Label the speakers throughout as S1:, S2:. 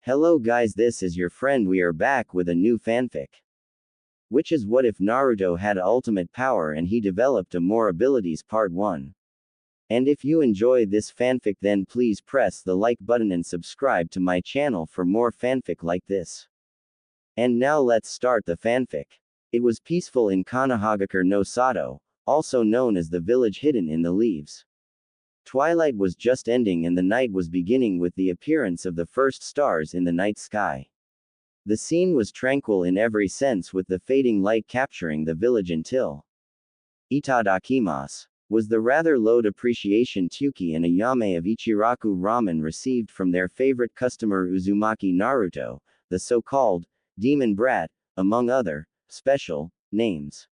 S1: Hello guys, this is your friend. We are back with a new fanfic. Which is what if Naruto had ultimate power and he developed more abilities part 1. And if you enjoy this fanfic then please press the like button and subscribe to my channel for more fanfic like this. And now let's start the fanfic. It was peaceful in Konohagakure no Sato, also known as the village hidden in the leaves. Twilight was just ending and the night was beginning with the appearance of the first stars in the night sky. The scene was tranquil in every sense with the fading light capturing the village until Itadakimasu was the rather low appreciation Tyuki and Ayame of Ichiraku Ramen received from their favorite customer Uzumaki Naruto, the so-called demon brat, among other special names.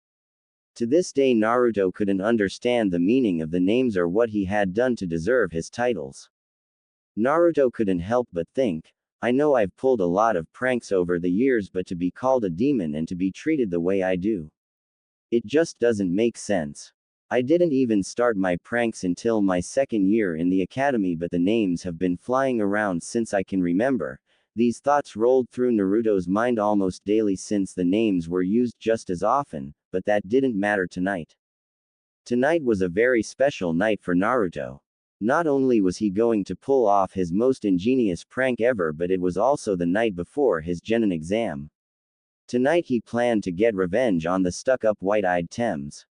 S1: To this day Naruto couldn't understand the meaning of the names or what he had done to deserve his titles. Naruto couldn't help but think, I know I've pulled a lot of pranks over the years, but to be called a demon and to be treated the way I do, it just doesn't make sense. I didn't even start my pranks until my second year in the academy, but the names have been flying around since I can remember. These thoughts rolled through Naruto's mind almost daily since the names were used just as often, but that didn't matter tonight. Tonight was a very special night for Naruto. Not only was he going to pull off his most ingenious prank ever, but it was also the night before his genin exam. Tonight he planned to get revenge on the stuck-up white-eyed Thames.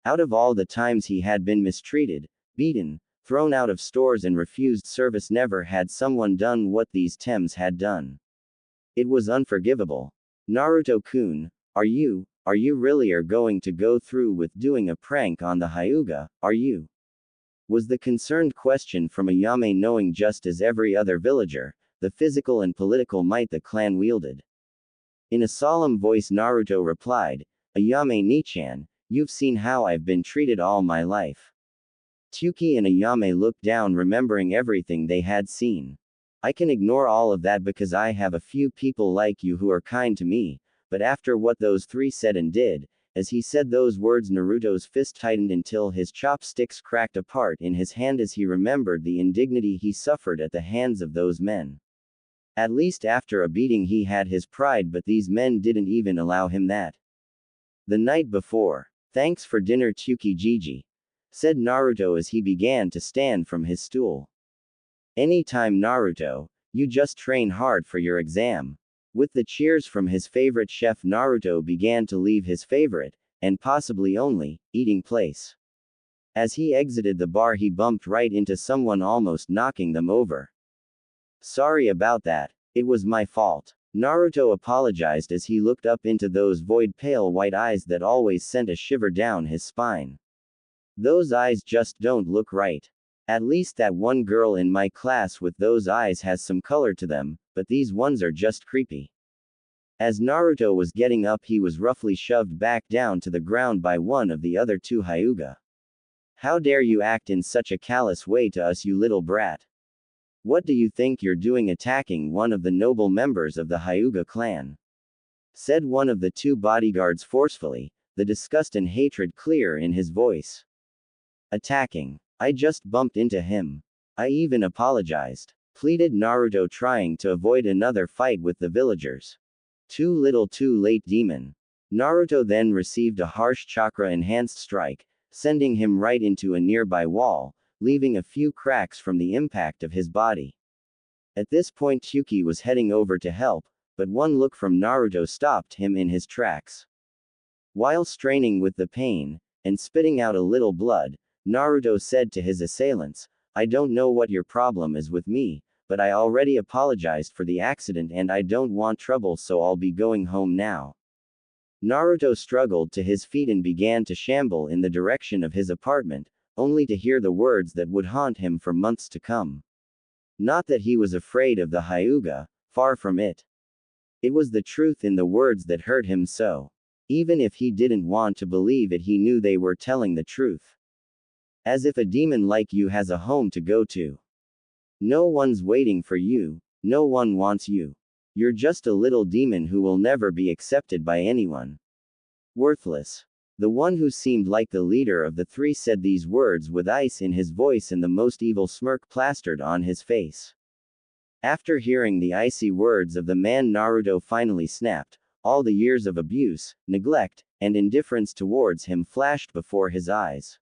S1: Out of all the times he had been mistreated, beaten, thrown out of stores and refused service, never had someone done what these Thames had done. It was unforgivable. Naruto-kun, are you really going to go through with doing a prank on the Hyuga, are you? Was the concerned question from Ayame, knowing just as every other villager, the physical and political might the clan wielded. In a solemn voice Naruto replied, Ayame Nichan, you've seen how I've been treated all my life. Tyuki and Ayame looked down, remembering everything they had seen. I can ignore all of that because I have a few people like you who are kind to me, but after what those three said and did, as he said those words Naruto's fist tightened until his chopsticks cracked apart in his hand as he remembered the indignity he suffered at the hands of those men. At least after a beating he had his pride, but these men didn't even allow him that. The night before. Thanks for dinner Tyuki Jiji, said Naruto as he began to stand from his stool. Anytime Naruto, you just train hard for your exam. With the cheers from his favorite chef Naruto began to leave his favorite, and possibly only, eating place. As he exited the bar he bumped right into someone, almost knocking them over. Sorry about that, it was my fault. Naruto apologized as he looked up into those void pale white eyes that always sent a shiver down his spine. Those eyes just don't look right. At least that one girl in my class with those eyes has some color to them, but these ones are just creepy. As Naruto was getting up he was roughly shoved back down to the ground by one of the other two Hyuga. How dare you act in such a callous way to us, you little brat? What do you think you're doing attacking one of the noble members of the Hyuga clan? Said one of the two bodyguards forcefully, the disgust and hatred clear in his voice. Attacking? I just bumped into him. I even apologized, pleaded Naruto, trying to avoid another fight with the villagers. Too little too late, demon. Naruto then received a harsh chakra-enhanced strike, sending him right into a nearby wall, leaving a few cracks from the impact of his body. At this point Tyuki was heading over to help, but one look from Naruto stopped him in his tracks. While straining with the pain, and spitting out a little blood, Naruto said to his assailants, I don't know what your problem is with me, but I already apologized for the accident and I don't want trouble, so I'll be going home now. Naruto struggled to his feet and began to shamble in the direction of his apartment, only to hear the words that would haunt him for months to come. Not that he was afraid of the Hyuga, far from it. It was the truth in the words that hurt him so. Even if he didn't want to believe it, he knew they were telling the truth. As if a demon like you has a home to go to. No one's waiting for you, no one wants you. You're just a little demon who will never be accepted by anyone. Worthless. The one who seemed like the leader of the three said these words with ice in his voice and the most evil smirk plastered on his face. After hearing the icy words of the man, Naruto finally snapped. All the years of abuse, neglect, and indifference towards him flashed before his eyes.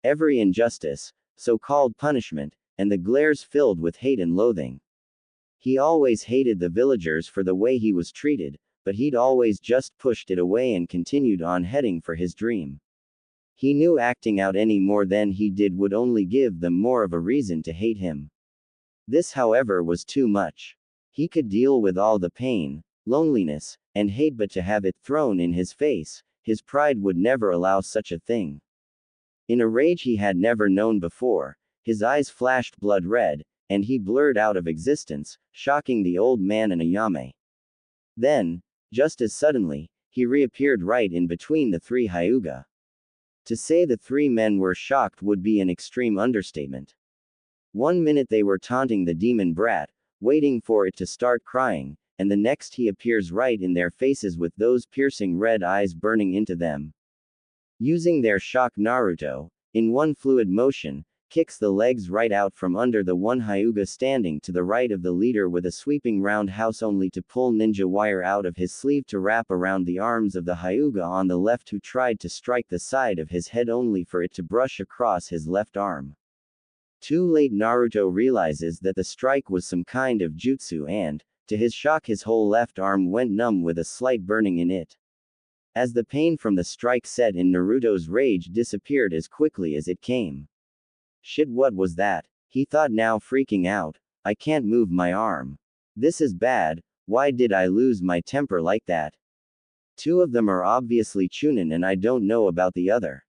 S1: Every injustice, so-called punishment, and the glares filled with hate and loathing. He always hated the villagers for the way he was treated, but he'd always just pushed it away and continued on heading for his dream. He knew acting out any more than he did would only give them more of a reason to hate him. This, however, was too much. He could deal with all the pain, loneliness, and hate, but to have it thrown in his face, his pride would never allow such a thing. In a rage he had never known before, his eyes flashed blood red, and he blurred out of existence, shocking the old man and Ayame. Then, just as suddenly, he reappeared right in between the three Hyuga. To say the three men were shocked would be an extreme understatement. One minute they were taunting the demon brat, waiting for it to start crying, and the next he appears right in their faces with those piercing red eyes burning into them. Using their shock, Naruto, in one fluid motion, kicks the legs right out from under the one Hyuga standing to the right of the leader with a sweeping roundhouse, only to pull ninja wire out of his sleeve to wrap around the arms of the Hyuga on the left, who tried to strike the side of his head only for it to brush across his left arm. Too late, Naruto realizes that the strike was some kind of jutsu and, to his shock, his whole left arm went numb with a slight burning in it. As the pain from the strike set in, Naruto's rage disappeared as quickly as it came. Shit, what was that? He thought, now freaking out. I can't move my arm. This is bad. Why did I lose my temper like that? Two of them are obviously Chunin and I don't know about the other.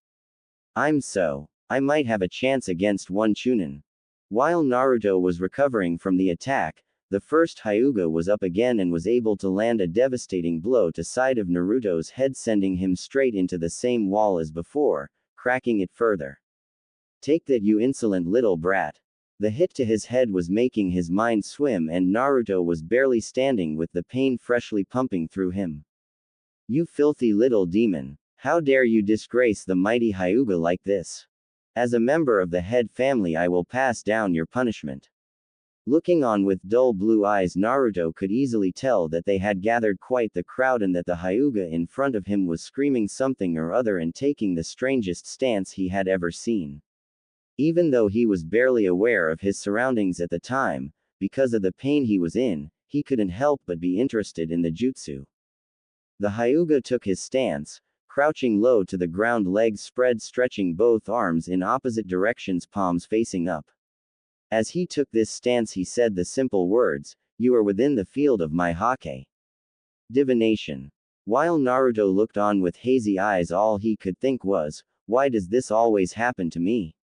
S1: I might have a chance against one Chunin. While Naruto was recovering from the attack, the first Hyuga was up again and was able to land a devastating blow to side of Naruto's head, sending him straight into the same wall as before, cracking it further. Take that, you insolent little brat. The hit to his head was making his mind swim, and Naruto was barely standing with the pain freshly pumping through him. You filthy little demon. How dare you disgrace the mighty Hyuga like this? As a member of the head family, I will pass down your punishment. Looking on with dull blue eyes, Naruto could easily tell that they had gathered quite the crowd and that the Hyuga in front of him was screaming something or other and taking the strangest stance he had ever seen. Even though he was barely aware of his surroundings at the time, because of the pain he was in, he couldn't help but be interested in the jutsu. The Hyuga took his stance, crouching low to the ground, legs spread, stretching both arms in opposite directions, palms facing up. As he took this stance, he said the simple words, "You are within the field of my hake." Divination. While Naruto looked on with hazy eyes, all he could think was, why does this always happen to me?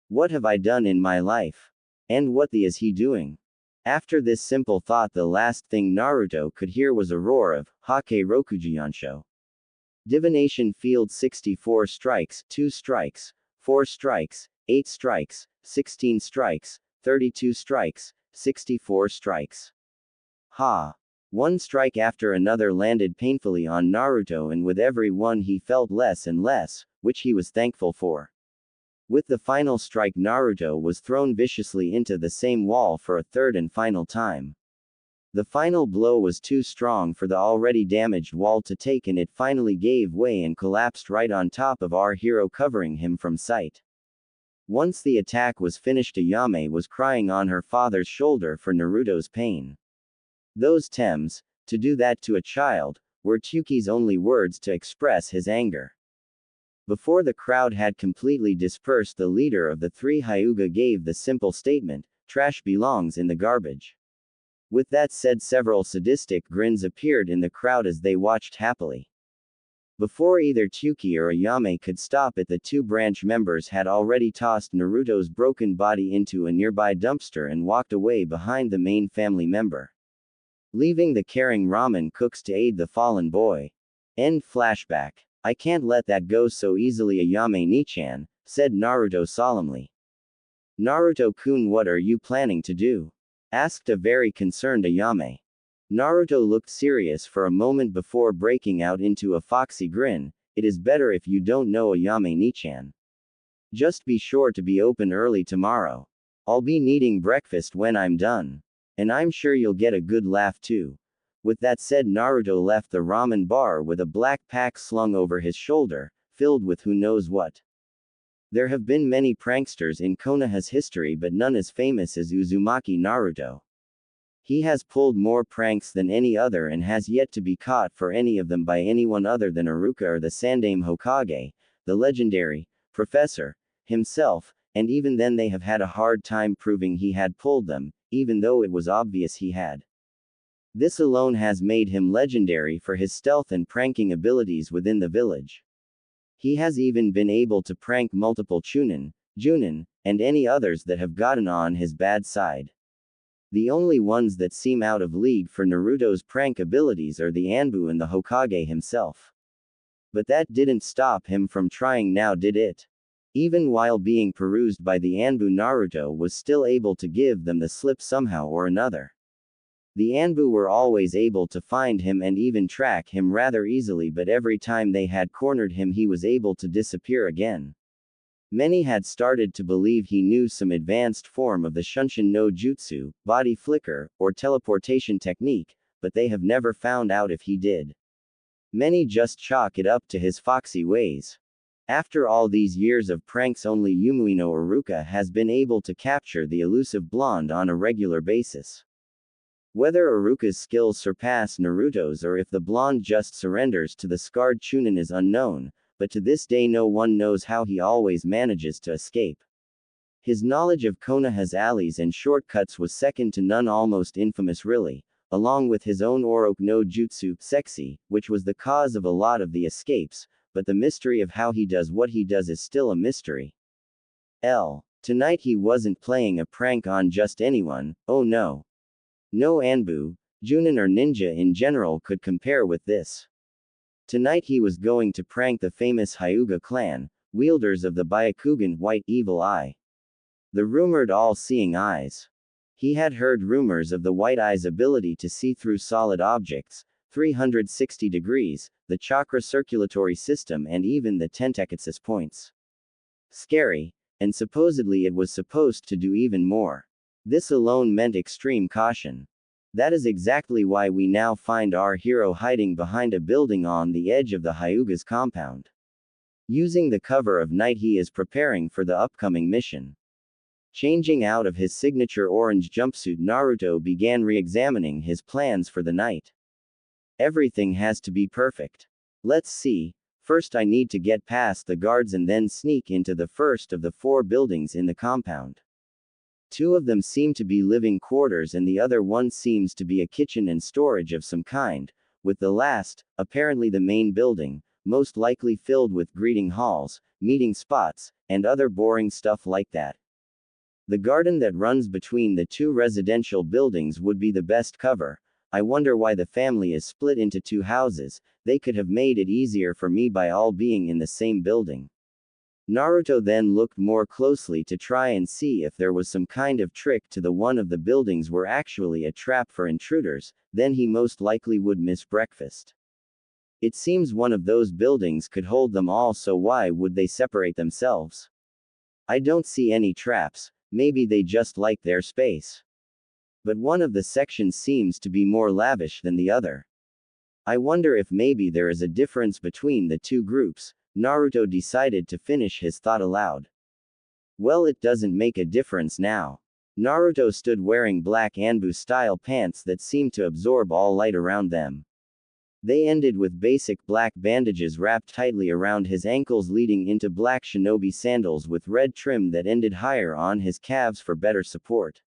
S1: What have I done in my life? And what the is he doing? After this simple thought, the last thing Naruto could hear was a roar of Hake Rokujiansho. Divination field: 64 strikes, 2 strikes, 4 strikes, 8 strikes, 16 strikes, 32 strikes, 64 strikes. Ha! One strike after another landed painfully on Naruto, and with every one he felt less and less, which he was thankful for. With the final strike, Naruto was thrown viciously into the same wall for a third and final time. The final blow was too strong for the already damaged wall to take, and it finally gave way and collapsed right on top of our hero, covering him from sight. Once the attack was finished, Ayame was crying on her father's shoulder for Naruto's pain. Those "Tems, to do that to a child," were Tsuki's only words to express his anger. Before the crowd had completely dispersed, the leader of the three Hyuga gave the simple statement, "Trash belongs in the garbage." With that said, several sadistic grins appeared in the crowd as they watched happily. Before either Tsuki or Ayame could stop it, the two branch members had already tossed Naruto's broken body into a nearby dumpster and walked away behind the main family member, leaving the caring ramen cooks to aid the fallen boy. End flashback. I can't let that go so easily, Ayame-ni-chan, said Naruto solemnly. Naruto-kun, what are you planning to do? Asked a very concerned Ayame. Naruto looked serious for a moment before breaking out into a foxy grin. It is better if you don't know, Ayame-ni-chan. Just be sure to be open early tomorrow. I'll be needing breakfast when I'm done. And I'm sure you'll get a good laugh too. With that said, Naruto left the ramen bar with a black pack slung over his shoulder, filled with who knows what. There have been many pranksters in Konoha's history, but none as famous as Uzumaki Naruto. He has pulled more pranks than any other and has yet to be caught for any of them by anyone other than Iruka or the Sandaime Hokage, the legendary professor himself, and even then they have had a hard time proving he had pulled them, even though it was obvious he had. This alone has made him legendary for his stealth and pranking abilities within the village. He has even been able to prank multiple Chunin, Junin, and any others that have gotten on his bad side. The only ones that seem out of league for Naruto's prank abilities are the Anbu and the Hokage himself. But that didn't stop him from trying now, did it? Even while being perused by the Anbu, Naruto was still able to give them the slip somehow or another. The Anbu were always able to find him and even track him rather easily, but every time they had cornered him he was able to disappear again. Many had started to believe he knew some advanced form of the Shunshin no Jutsu, body flicker, or teleportation technique, but they have never found out if he did. Many just chalk it up to his foxy ways. After all these years of pranks, only Yumuino Iruka has been able to capture the elusive blonde on a regular basis. Whether Iruka's skills surpass Naruto's or if the blonde just surrenders to the scarred Chunin is unknown, but to this day no one knows how he always manages to escape. His knowledge of Konoha's alleys and shortcuts was second to none, almost infamous really, along with his own Oroku no Jutsu, sexy, which was the cause of a lot of the escapes, but the mystery of how he does what he does is still a mystery. Tonight he wasn't playing a prank on just anyone, oh no. No Anbu, Junin or ninja in general could compare with this. Tonight he was going to prank the famous Hyuga clan, wielders of the Byakugan White Evil Eye. The rumored all-seeing eyes. He had heard rumors of the White Eye's ability to see through solid objects, 360 degrees, the chakra circulatory system and even the tentacutsus points. Scary, and supposedly it was supposed to do even more. This alone meant extreme caution. That is exactly why we now find our hero hiding behind a building on the edge of the Hyuga's compound. Using the cover of night, he is preparing for the upcoming mission. Changing out of his signature orange jumpsuit, Naruto began re-examining his plans for the night. Everything has to be perfect. Let's see. First I need to get past the guards and then sneak into the first of the 4 buildings in the compound. 2 of them seem to be living quarters and the other one seems to be a kitchen and storage of some kind, with the last, apparently the main building, most likely filled with greeting halls, meeting spots, and other boring stuff like that. The garden that runs between the 2 residential buildings would be the best cover. I wonder why the family is split into 2 houses. They could have made it easier for me by all being in the same building. Naruto then looked more closely to try and see if there was some kind of trick to the one of the buildings were actually a trap for intruders, then he most likely would miss breakfast. It seems one of those buildings could hold them all, so why would they separate themselves? I don't see any traps, maybe they just like their space. But one of the sections seems to be more lavish than the other. I wonder if maybe there is a difference between the 2 groups. Naruto decided to finish his thought aloud. Well, it doesn't make a difference now. Naruto stood wearing black Anbu-style pants that seemed to absorb all light around them. They ended with basic black bandages wrapped tightly around his ankles, leading into black shinobi sandals with red trim that ended higher on his calves for better support.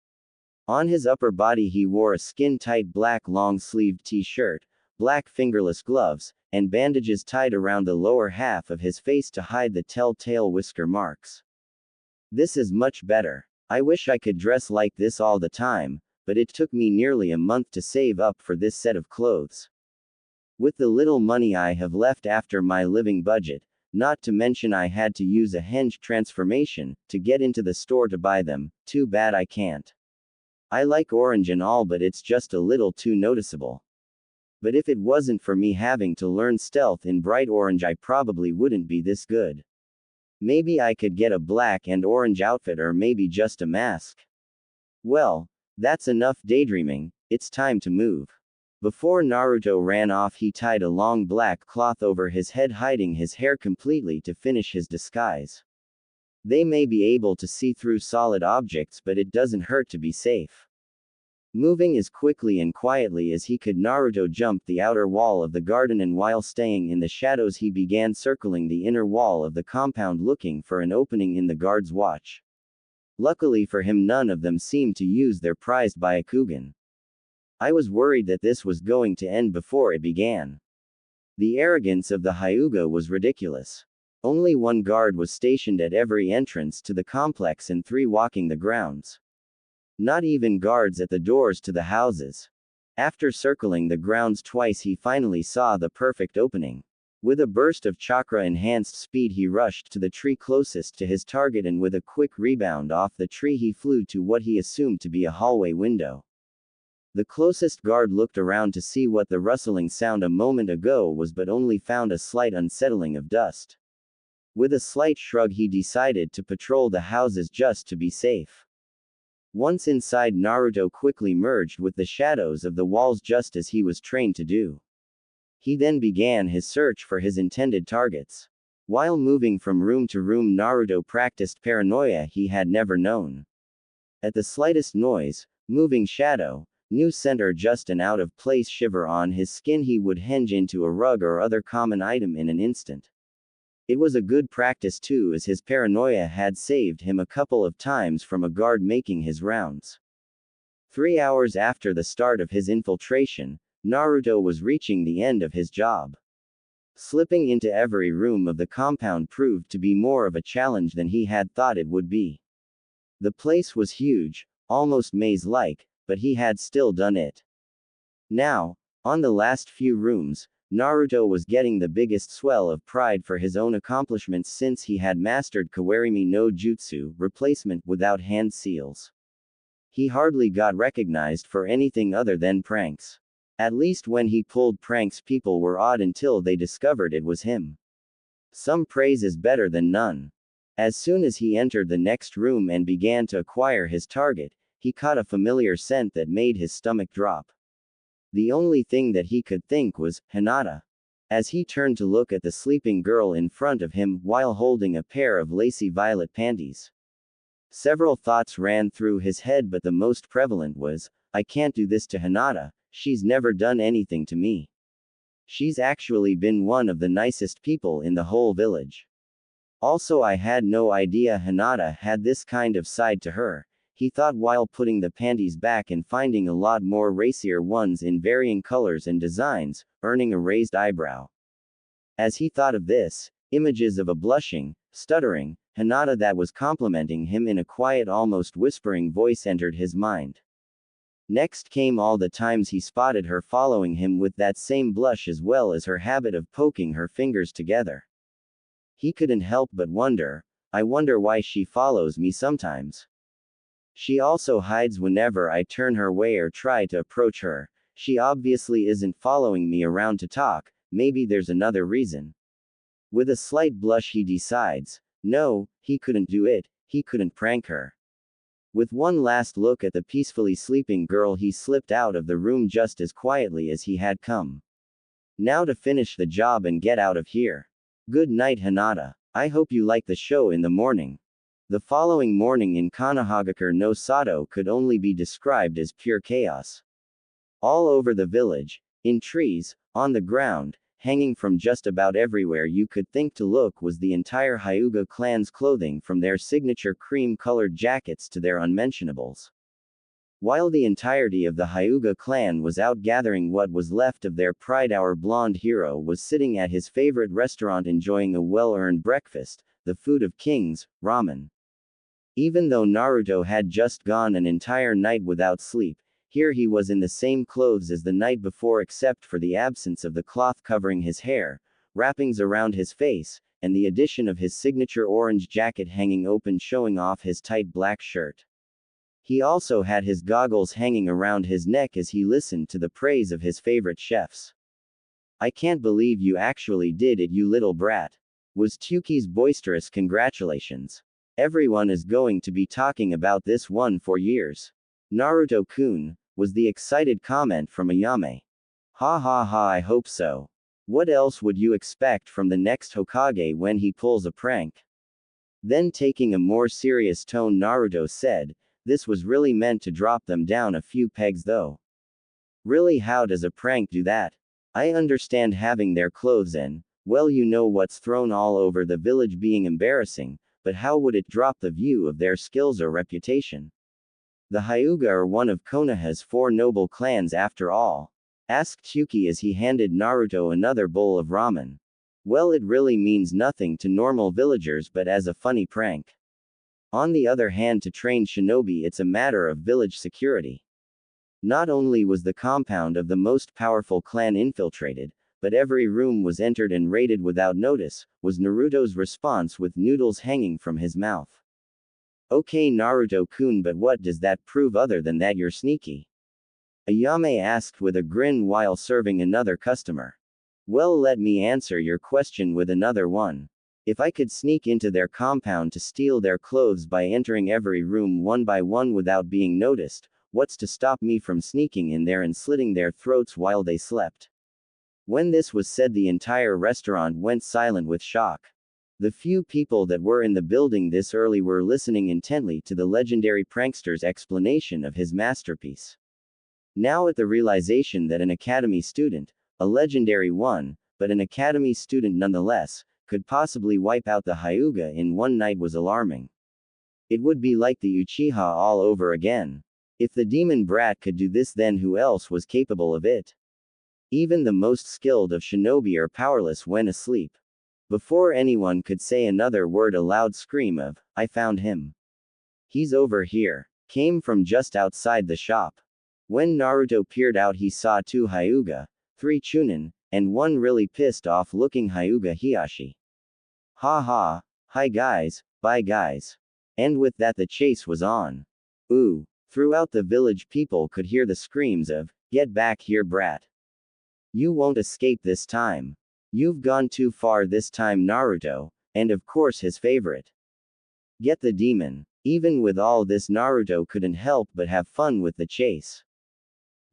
S1: On his upper body he wore a skin-tight black long-sleeved t-shirt, black fingerless gloves, and bandages tied around the lower half of his face to hide the telltale whisker marks. This is much better. I wish I could dress like this all the time, but it took me nearly a month to save up for this set of clothes. With the little money I have left after my living budget, not to mention I had to use a henge transformation to get into the store to buy them, too bad I can't. I like orange and all, but it's just a little too noticeable. But if it wasn't for me having to learn stealth in bright orange, I probably wouldn't be this good. Maybe I could get a black and orange outfit, or maybe just a mask. Well, That's enough daydreaming, it's time to move. Before Naruto ran off, he tied a long black cloth over his head, hiding his hair completely to finish his disguise. They may be able to see through solid objects, but it doesn't hurt to be safe. Moving as quickly and quietly as he could, Naruto jumped the outer wall of the garden, and while staying in the shadows, he began circling the inner wall of the compound looking for an opening in the guard's watch. Luckily for him, none of them seemed to use their prized Byakugan. I was worried that this was going to end before it began. The arrogance of the Hyuga was ridiculous. Only one guard was stationed at every entrance to the complex and 3 walking the grounds. Not even guards at the doors to the houses. After circling the grounds twice, he finally saw the perfect opening. With a burst of chakra-enhanced speed, he rushed to the tree closest to his target, and with a quick rebound off the tree, he flew to what he assumed to be a hallway window. The closest guard looked around to see what the rustling sound a moment ago was, but only found a slight unsettling of dust. With a slight shrug, he decided to patrol the houses just to be safe. Once inside, Naruto quickly merged with the shadows of the walls, just as he was trained to do. He then began his search for his intended targets. While moving from room to room, Naruto practiced paranoia he had never known. At the slightest noise, moving shadow, new scent, or just an out-of-place shiver on his skin, he would hinge into a rug or other common item in an instant. It was a good practice too, as his paranoia had saved him a couple of times from a guard making his rounds. 3 hours after the start of his infiltration, Naruto was reaching the end of his job. Slipping into every room of the compound proved to be more of a challenge than he had thought it would be. The place was huge, almost maze-like, but he had still done it. Now, on the last few rooms, Naruto was getting the biggest swell of pride for his own accomplishments, since he had mastered Kawarimi no Jutsu, replacement without hand seals. He hardly got recognized for anything other than pranks. At least when he pulled pranks, people were awed until they discovered it was him. Some praise is better than none. As soon as he entered the next room and began to acquire his target, he caught a familiar scent that made his stomach drop. The only thing that he could think was, Hinata. As he turned to look at the sleeping girl in front of him, while holding a pair of lacy violet panties. Several thoughts ran through his head, but the most prevalent was, I can't do this to Hinata. She's never done anything to me. She's actually been one of the nicest people in the whole village. Also, I had no idea Hinata had this kind of side to her, he thought while putting the panties back and finding a lot more racier ones in varying colors and designs, earning a raised eyebrow. As he thought of this, images of a blushing, stuttering Hinata that was complimenting him in a quiet, almost whispering voice entered his mind. Next came all the times he spotted her following him with that same blush, as well as her habit of poking her fingers together. He couldn't help but wonder, I wonder why she follows me sometimes. She also hides whenever I turn her way or try to approach her. She obviously isn't following me around to talk, maybe there's another reason. With a slight blush, he decides, no, he couldn't do it, he couldn't prank her. With one last look at the peacefully sleeping girl, he slipped out of the room just as quietly as he had come. Now to finish the job and get out of here. Good night, Hinata. I hope you like the show in the morning. The following morning in Konohagakure no Sato could only be described as pure chaos. All over the village, in trees, on the ground, hanging from just about everywhere you could think to look, was the entire Hyuga clan's clothing, from their signature cream-colored jackets to their unmentionables. While the entirety of the Hyuga clan was out gathering what was left of their pride, our blonde hero was sitting at his favorite restaurant enjoying a well-earned breakfast, the food of kings, ramen. Even though Naruto had just gone an entire night without sleep, here he was in the same clothes as the night before, except for the absence of the cloth covering his hair, wrappings around his face, and the addition of his signature orange jacket hanging open, showing off his tight black shirt. He also had his goggles hanging around his neck as he listened to the praise of his favorite chefs. I can't believe you actually did it, you little brat, was Tuki's boisterous congratulations. Everyone is going to be talking about this one for years. Naruto-kun, was the excited comment from Ayame. Ha ha ha, I hope so. What else would you expect from the next Hokage when he pulls a prank? Then taking a more serious tone, Naruto said, this was really meant to drop them down a few pegs though. Really, how does a prank do that? I understand having their clothes in, well, you know what's thrown all over the village being embarrassing, but how would it drop the view of their skills or reputation? The Hyuga are one of Konoha's four noble clans after all, asked Yuki as he handed Naruto another bowl of ramen. Well, it really means nothing to normal villagers but as a funny prank. On the other hand, to trained shinobi it's a matter of village security. Not only was the compound of the most powerful clan infiltrated, but every room was entered and raided without notice, was Naruto's response with noodles hanging from his mouth. Okay, Naruto-kun, but what does that prove other than that you're sneaky? Ayame asked with a grin while serving another customer. Well, let me answer your question with another one. If I could sneak into their compound to steal their clothes by entering every room one by one without being noticed, what's to stop me from sneaking in there and slitting their throats while they slept? When this was said, the entire restaurant went silent with shock. The few people that were in the building this early were listening intently to the legendary prankster's explanation of his masterpiece. Now at the realization that an academy student, a legendary one, but an academy student nonetheless, could possibly wipe out the Hyuga in one night was alarming. It would be like the Uchiha all over again. If the demon brat could do this, then who else was capable of it? Even the most skilled of shinobi are powerless when asleep. Before anyone could say another word, a loud scream of, I found him. He's over here, came from just outside the shop. When Naruto peered out, he saw two Hyuga, three Chunin, and one really pissed off looking Hyuga Hiyashi. Ha ha, hi guys, bye guys. And with that the chase was on. Ooh, throughout the village people could hear the screams of, get back here brat. You won't escape this time. You've gone too far this time, Naruto, and of course his favorite. Get the demon. Even with all this, Naruto couldn't help but have fun with the chase.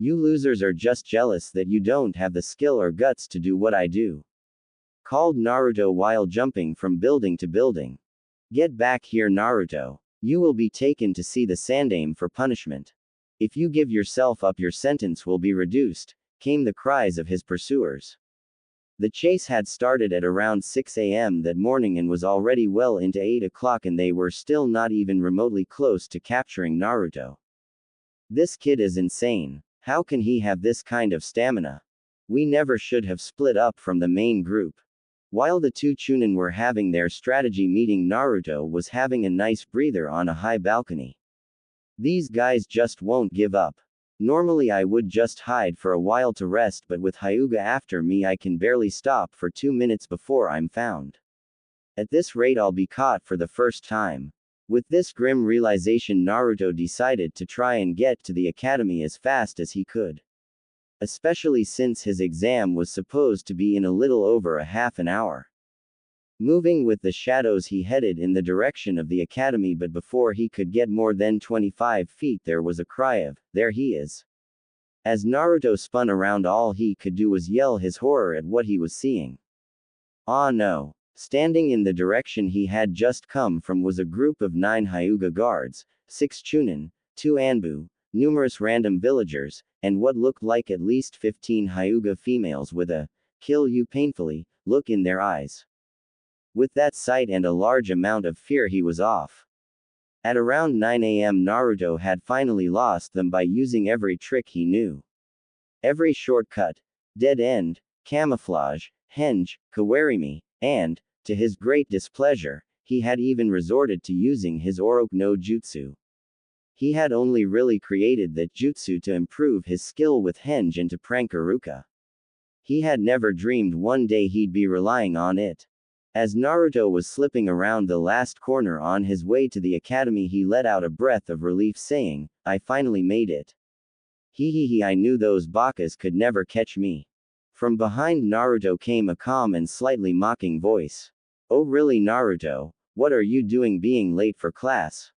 S1: You losers are just jealous that you don't have the skill or guts to do what I do, called Naruto while jumping from building to building. Get back here, Naruto. You will be taken to see the Sandaime for punishment. If you give yourself up, your sentence will be reduced, came the cries of his pursuers. The chase had started at around 6 a.m. that morning and was already well into 8 o'clock, and they were still not even remotely close to capturing Naruto. This kid is insane. How can he have this kind of stamina? We never should have split up from the main group. While the two Chunin were having their strategy meeting, Naruto was having a nice breather on a high balcony. These guys just won't give up. Normally I would just hide for a while to rest, but with Hyuga after me I can barely stop for 2 minutes before I'm found. At this rate I'll be caught for the first time. With this grim realization, Naruto decided to try and get to the academy as fast as he could. Especially since his exam was supposed to be in a little over a half an hour. Moving with the shadows, he headed in the direction of the academy, but before he could get more than 25 feet there was a cry of, there he is. As Naruto spun around, all he could do was yell his horror at what he was seeing. Ah no. Standing in the direction he had just come from was a group of 9 Hyuga guards, 6 Chunin, 2 Anbu, numerous random villagers, and what looked like at least 15 Hyuga females with a, kill you painfully, look in their eyes. With that sight and a large amount of fear, he was off. At around 9 a.m. Naruto had finally lost them by using every trick he knew. Every shortcut, dead end, camouflage, henge, kawarimi, and, to his great displeasure, he had even resorted to using his Oroku no Jutsu. He had only really created that jutsu to improve his skill with henge and to prank Iruka. He had never dreamed one day he'd be relying on it. As Naruto was slipping around the last corner on his way to the academy, he let out a breath of relief, saying, I finally made it. Hehehe, I knew those bakas could never catch me. From behind Naruto came a calm and slightly mocking voice. Oh really, Naruto? What are you doing being late for class?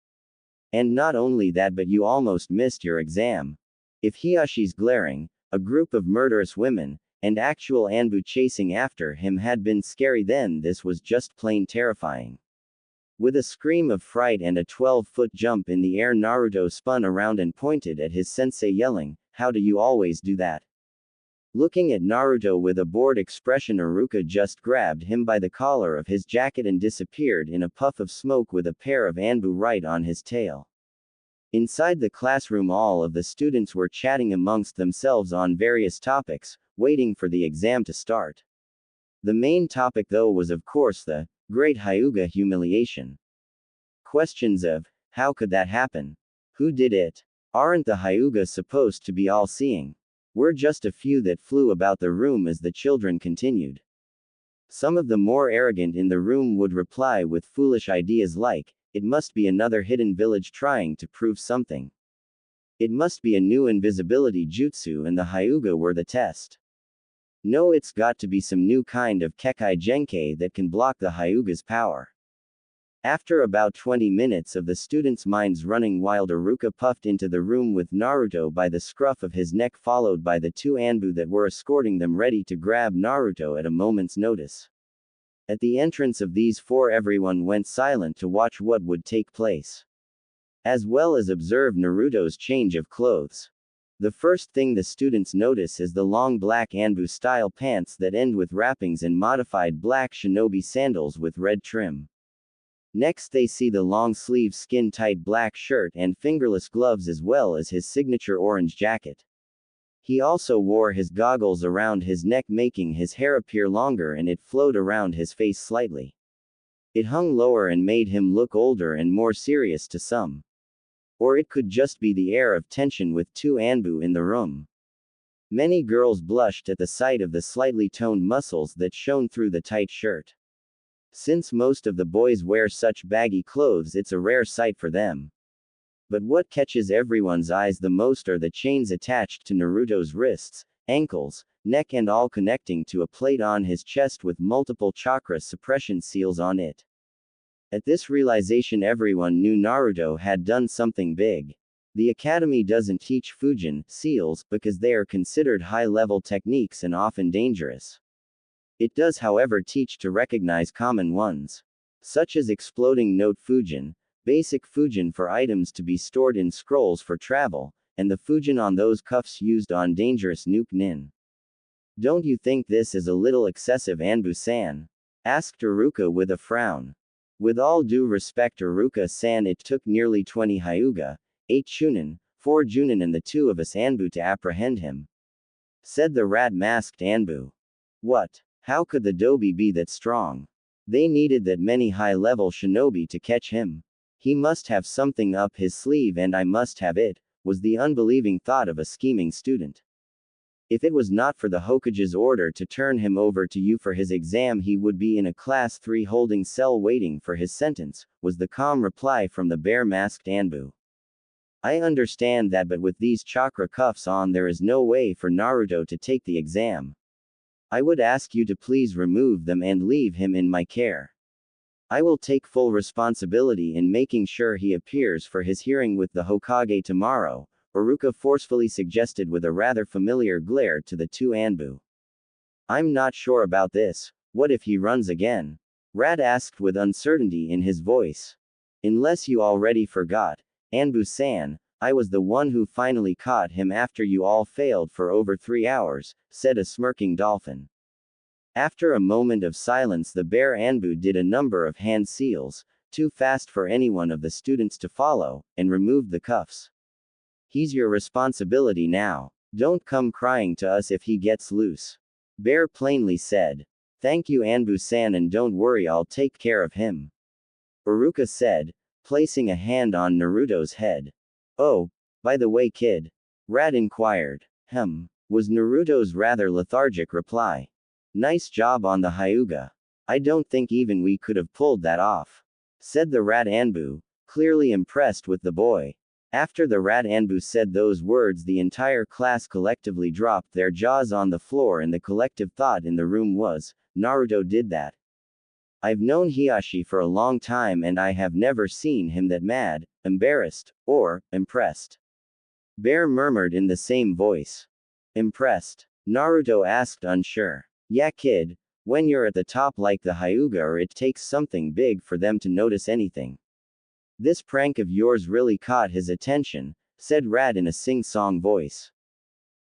S1: And not only that, but you almost missed your exam. If Hiyashi's glaring, a group of murderous women, and actual Anbu chasing after him had been scary, then this was just plain terrifying. With a scream of fright and a 12-foot jump in the air, Naruto spun around and pointed at his sensei, yelling, "How do you always do that?" Looking at Naruto with a bored expression, Iruka just grabbed him by the collar of his jacket and disappeared in a puff of smoke with a pair of Anbu right on his tail. Inside the classroom, all of the students were chatting amongst themselves on various topics, waiting for the exam to start. The main topic, though, was of course the Great Hyuga humiliation. Questions of, how could that happen? Who did it? Aren't the Hyuga supposed to be all-seeing? Were just a few that flew about the room as the children continued. Some of the more arrogant in the room would reply with foolish ideas like, it must be another hidden village trying to prove something. It must be a new invisibility jutsu and the Hyuga were the test. No, it's got to be some new kind of Kekai Genkei that can block the Hyuga's power. After about 20 minutes of the students' minds running wild, Iruka puffed into the room with Naruto by the scruff of his neck, followed by the two Anbu that were escorting them, ready to grab Naruto at a moment's notice. At the entrance of these four, everyone went silent to watch what would take place, as well as observe Naruto's change of clothes. The first thing the students notice is the long black Anbu-style pants that end with wrappings and modified black shinobi sandals with red trim. Next they see the long-sleeve skin-tight black shirt and fingerless gloves, as well as his signature orange jacket. He also wore his goggles around his neck, making his hair appear longer, and it flowed around his face slightly. It hung lower and made him look older and more serious to some. Or it could just be the air of tension with two Anbu in the room. Many girls blushed at the sight of the slightly toned muscles that shone through the tight shirt. Since most of the boys wear such baggy clothes, it's a rare sight for them. But what catches everyone's eyes the most are the chains attached to Naruto's wrists, ankles, neck, and all connecting to a plate on his chest with multiple chakra suppression seals on it. At this realization, everyone knew Naruto had done something big. The academy doesn't teach Fujin seals because they are considered high-level techniques and often dangerous. It does, however, teach to recognize common ones, such as exploding note Fujin, basic Fujin for items to be stored in scrolls for travel, and the Fujin on those cuffs used on dangerous nuke nin. Don't you think this is a little excessive, Anbu-san? Asked Iruka with a frown. With all due respect, Iruka-san, it took nearly 20 Hyuga, 8 Chunin, 4 Junin, and the 2 of us Anbu to apprehend him, said the rat-masked Anbu. What? How could the Dobi be that strong? They needed that many high-level shinobi to catch him. He must have something up his sleeve, and I must have it, was the unbelieving thought of a scheming student. If it was not for the Hokage's order to turn him over to you for his exam, he would be in a class 3 holding cell waiting for his sentence, was the calm reply from the bare-masked Anbu. I understand that, but with these chakra cuffs on, there is no way for Naruto to take the exam. I would ask you to please remove them and leave him in my care. I will take full responsibility in making sure he appears for his hearing with the Hokage tomorrow, Iruka forcefully suggested with a rather familiar glare to the two Anbu. I'm not sure about this. What if he runs again? Rat asked with uncertainty in his voice. Unless you already forgot, Anbu-san, I was the one who finally caught him after you all failed for over 3 hours, said a smirking dolphin. After a moment of silence, the bear Anbu did a number of hand seals, too fast for any one of the students to follow, and removed the cuffs. He's your responsibility now. Don't come crying to us if he gets loose. Bear plainly said. Thank you, Anbu-san, and don't worry, I'll take care of him, Iruka said, placing a hand on Naruto's head. Oh, by the way, kid? Rat inquired. Was Naruto's rather lethargic reply. Nice job on the Hyuga. I don't think even we could have pulled that off, said the rat Anbu, clearly impressed with the boy. After the rat Anbu said those words, the entire class collectively dropped their jaws on the floor, and the collective thought in the room was, Naruto did that. I've known Hiyashi for a long time and I have never seen him that mad, embarrassed, or impressed? Bear murmured in the same voice. Impressed. Naruto asked, unsure. Yeah, kid. When you're at the top like the Hyuga, or it takes something big for them to notice anything. This prank of yours really caught his attention, said Rat in a sing-song voice.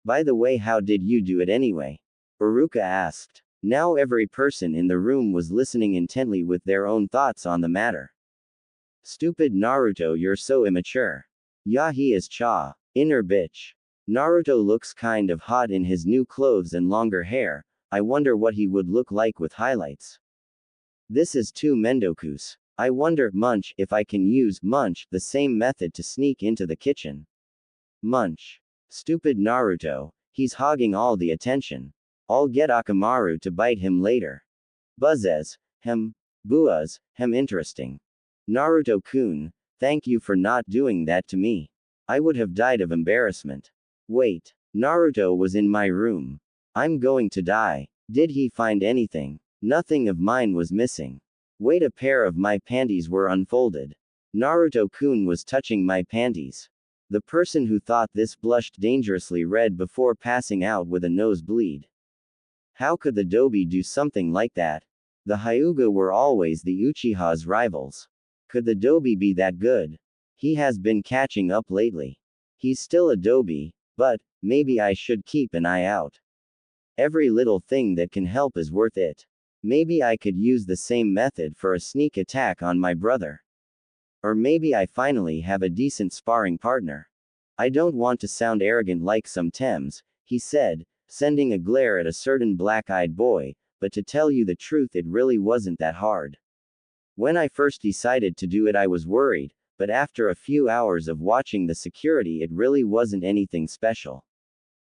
S1: By the way, how did you do it anyway? Uruka asked. Now every person in the room was listening intently with their own thoughts on the matter. Stupid Naruto, you're so immature. Yeah, he is cha. Inner bitch. Naruto looks kind of hot in his new clothes and longer hair. I wonder what he would look like with highlights. This is too mendokus. I wonder, Munch, if I can use Munch, the same method to sneak into the kitchen. Munch. Stupid Naruto, he's hogging all the attention. I'll get Akamaru to bite him later. Buzzes, buas, interesting. Naruto-kun, thank you for not doing that to me. I would have died of embarrassment. Wait, Naruto was in my room. I'm going to die. Did he find anything? Nothing of mine was missing. Wait, a pair of my panties were unfolded. Naruto-kun was touching my panties. The person who thought this blushed dangerously red before passing out with a nosebleed. How could the Dobi do something like that? The Hyuga were always the Uchiha's rivals. Could the Dobi be that good? He has been catching up lately. He's still a Dobi, but maybe I should keep an eye out. Every little thing that can help is worth it. Maybe I could use the same method for a sneak attack on my brother. Or maybe I finally have a decent sparring partner. I don't want to sound arrogant like some Thames, he said, sending a glare at a certain black-eyed boy, but to tell you the truth, it really wasn't that hard. When I first decided to do it, I was worried, but after a few hours of watching the security, it really wasn't anything special.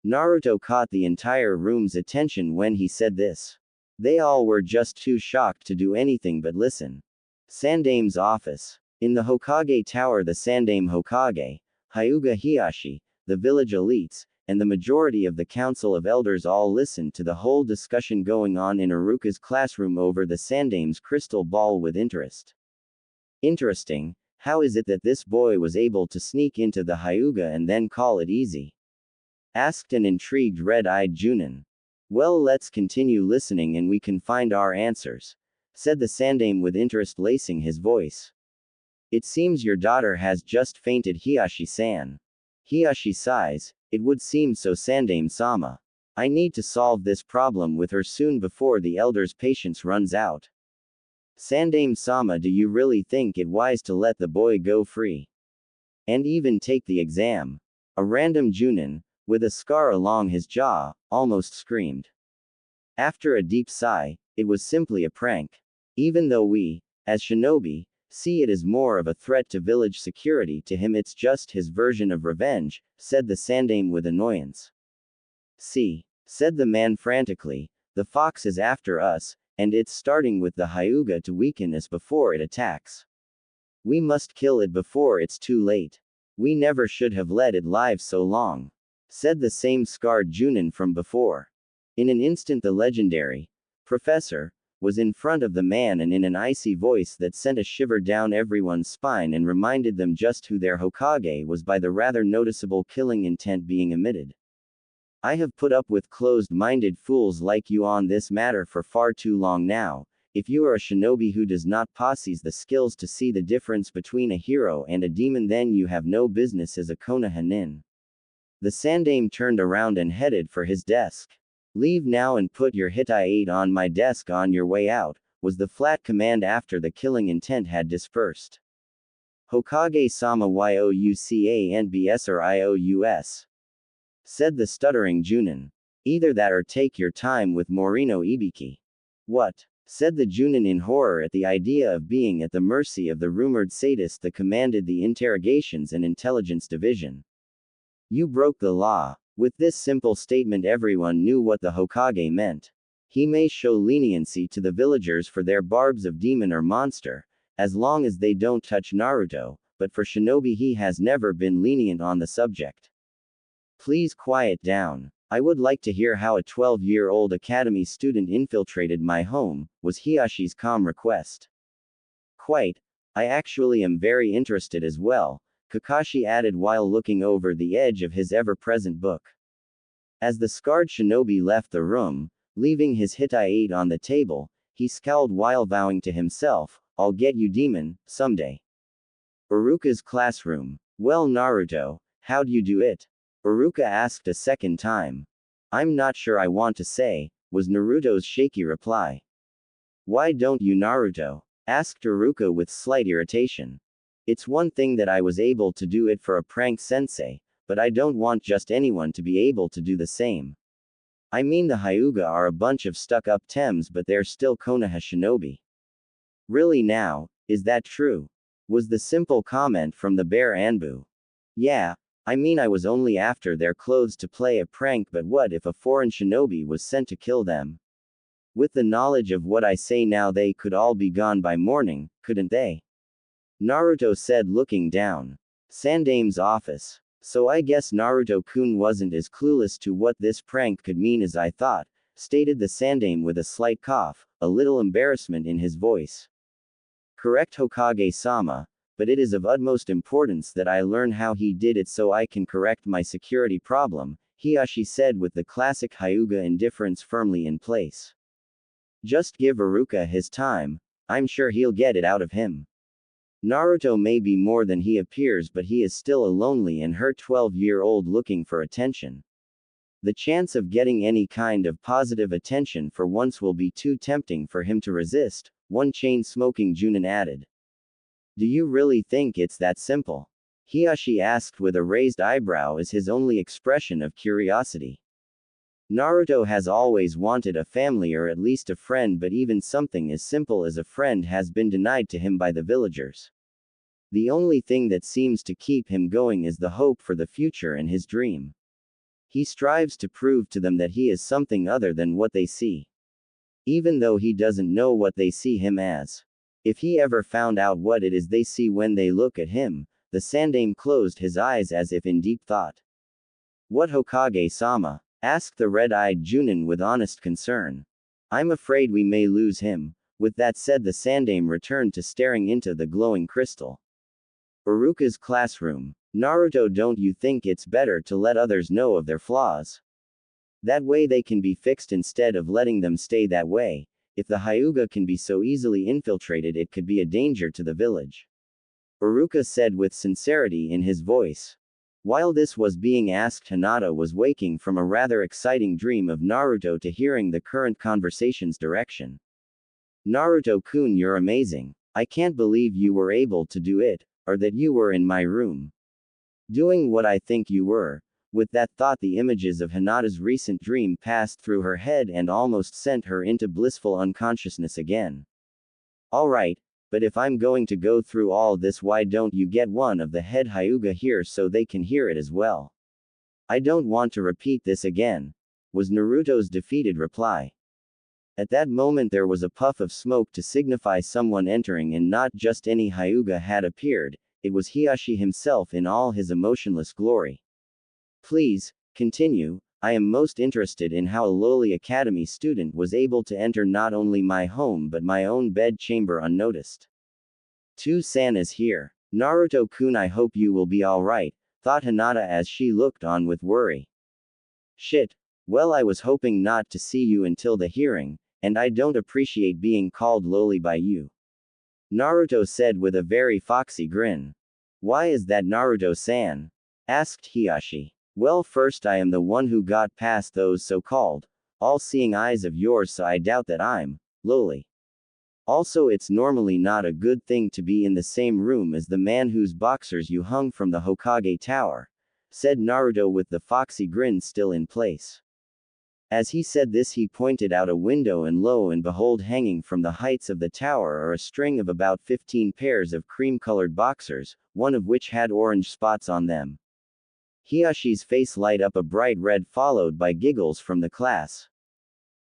S1: Naruto caught the entire room's attention when he said this. They all were just too shocked to do anything but listen. Sandame's office. In the Hokage Tower, the Sandame Hokage, Hyuga Hiyashi, the village elites, and the majority of the Council of Elders all listened to the whole discussion going on in Iruka's classroom over the Sandame's crystal ball with interest. Interesting, how is it that this boy was able to sneak into the Hyuga and then call it easy? Asked an intrigued red-eyed Junin. Well, let's continue listening and we can find our answers, said the Sandame with interest, lacing his voice. It seems your daughter has just fainted, Hiyashi-san. Hiyashi sighs. It would seem so, Sandame-sama. I need to solve this problem with her soon before the elder's patience runs out. Sandame-sama, do you really think it wise to let the boy go free? And even take the exam? A random Junin, with a scar along his jaw, almost screamed. After a deep sigh, it was simply a prank. Even though we, as shinobi, see it as more of a threat to village security, to him it's just his version of revenge, said the Sandame with annoyance. See, said the man frantically, the fox is after us, and it's starting with the Hyuga to weaken us before it attacks. We must kill it before it's too late. We never should have let it live so long, said the same scarred Junin from before. In an instant the legendary Professor was in front of the man, and in an icy voice that sent a shiver down everyone's spine and reminded them just who their Hokage was by the rather noticeable killing intent being emitted. I have put up with closed-minded fools like you on this matter for far too long now. If you are a shinobi who does not possess the skills to see the difference between a hero and a demon, then you have no business as a Konoha-nin. The Sandame turned around and headed for his desk. Leave now and put your Hitai-8 on my desk on your way out, was the flat command after the killing intent had dispersed. Hokage-sama youcanbs or ious, said the stuttering Junin. Either that or take your time with Morino Ibiki. What? Said the Junin in horror at the idea of being at the mercy of the rumored sadist that commanded the Interrogations and Intelligence Division. You broke the law. With this simple statement everyone knew what the Hokage meant. He may show leniency to the villagers for their barbs of demon or monster, as long as they don't touch Naruto, but for shinobi he has never been lenient on the subject. Please quiet down. I would like to hear how a 12-year-old academy student infiltrated my home, was Hiyashi's calm request. Quite. I actually am very interested as well, Kakashi added while looking over the edge of his ever-present book. As the scarred shinobi left the room, leaving his Hittite on the table, he scowled while vowing to himself, "I'll get you, demon, someday." Uruka's classroom. "Well, Naruto, how'd you do it?" Uruka asked a second time. "I'm not sure I want to say," was Naruto's shaky reply. "Why don't you, Naruto?" asked Uruka with slight irritation. "It's one thing that I was able to do it for a prank sensei, but I don't want just anyone to be able to do the same. I mean, the Hyuga are a bunch of stuck-up Tems, but they're still Konoha shinobi." "Really now, is that true?" was the simple comment from the bear Anbu. "Yeah, I mean, I was only after their clothes to play a prank, but what if a foreign shinobi was sent to kill them? With the knowledge of what I say now, they could all be gone by morning, couldn't they?" Naruto said, looking down. Sandame's office. "So I guess Naruto-kun wasn't as clueless to what this prank could mean as I thought," stated the Sandame with a slight cough, a little embarrassment in his voice. "Correct, Hokage-sama, but it is of utmost importance that I learn how he did it so I can correct my security problem," Hiashi said with the classic Hyuga indifference firmly in place. "Just give Iruka his time, I'm sure he'll get it out of him. Naruto may be more than he appears, but he is still a lonely and hurt 12-year-old looking for attention. The chance of getting any kind of positive attention for once will be too tempting for him to resist," one chain-smoking Junin added. "Do you really think it's that simple?" Hiashi asked with a raised eyebrow as his only expression of curiosity. "Naruto has always wanted a family or at least a friend, but even something as simple as a friend has been denied to him by the villagers. The only thing that seems to keep him going is the hope for the future and his dream. He strives to prove to them that he is something other than what they see. Even though he doesn't know what they see him as. If he ever found out what it is they see when they look at him," the Sandame closed his eyes as if in deep thought. "What, Hokage-sama?" asked the red-eyed Junin with honest concern. "I'm afraid we may lose him." With that said, the Sandame returned to staring into the glowing crystal. Uruka's classroom. "Naruto, don't you think it's better to let others know of their flaws? That way they can be fixed instead of letting them stay that way. If the Hyuga can be so easily infiltrated, it could be a danger to the village." Uruka said with sincerity in his voice. While this was being asked, Hinata was waking from a rather exciting dream of Naruto to hearing the current conversation's direction. "Naruto-kun, you're amazing. I can't believe you were able to do it, or that you were in my room doing what I think you were." With that thought, the images of Hinata's recent dream passed through her head and almost sent her into blissful unconsciousness again. "Alright, but if I'm going to go through all this, why don't you get one of the head Hyuga here so they can hear it as well? I don't want to repeat this again," was Naruto's defeated reply. At that moment there was a puff of smoke to signify someone entering, and not just any Hyuga had appeared, it was Hiashi himself in all his emotionless glory. "Please, continue. I am most interested in how a lowly academy student was able to enter not only my home but my own bed chamber unnoticed. Two-san is here. Naruto-kun, I hope you will be alright," thought Hinata as she looked on with worry. "Shit. Well, I was hoping not to see you until the hearing, and I don't appreciate being called lowly by you," Naruto said with a very foxy grin. "Why is that, Naruto-san?" asked Hiashi. "Well, first, I am the one who got past those so-called all-seeing eyes of yours, so I doubt that I'm lowly. Also, it's normally not a good thing to be in the same room as the man whose boxers you hung from the Hokage Tower," said Naruto with the foxy grin still in place. As he said this, he pointed out a window, and lo and behold, hanging from the heights of the tower are a string of about 15 pairs of cream-colored boxers, one of which had orange spots on them. Hiyashi's face light up a bright red, followed by giggles from the class.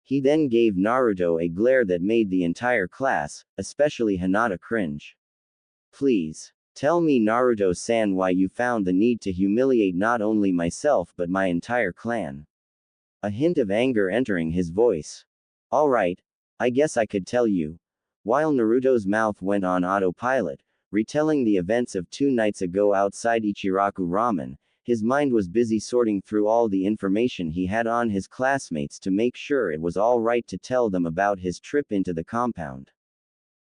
S1: He then gave Naruto a glare that made the entire class, especially Hinata, cringe. "Please, tell me, Naruto-san, why you found the need to humiliate not only myself but my entire clan." A hint of anger entering his voice. "Alright, I guess I could tell you." While Naruto's mouth went on autopilot, retelling the events of 2 nights ago outside Ichiraku Ramen. His mind was busy sorting through all the information he had on his classmates to make sure it was all right to tell them about his trip into the compound.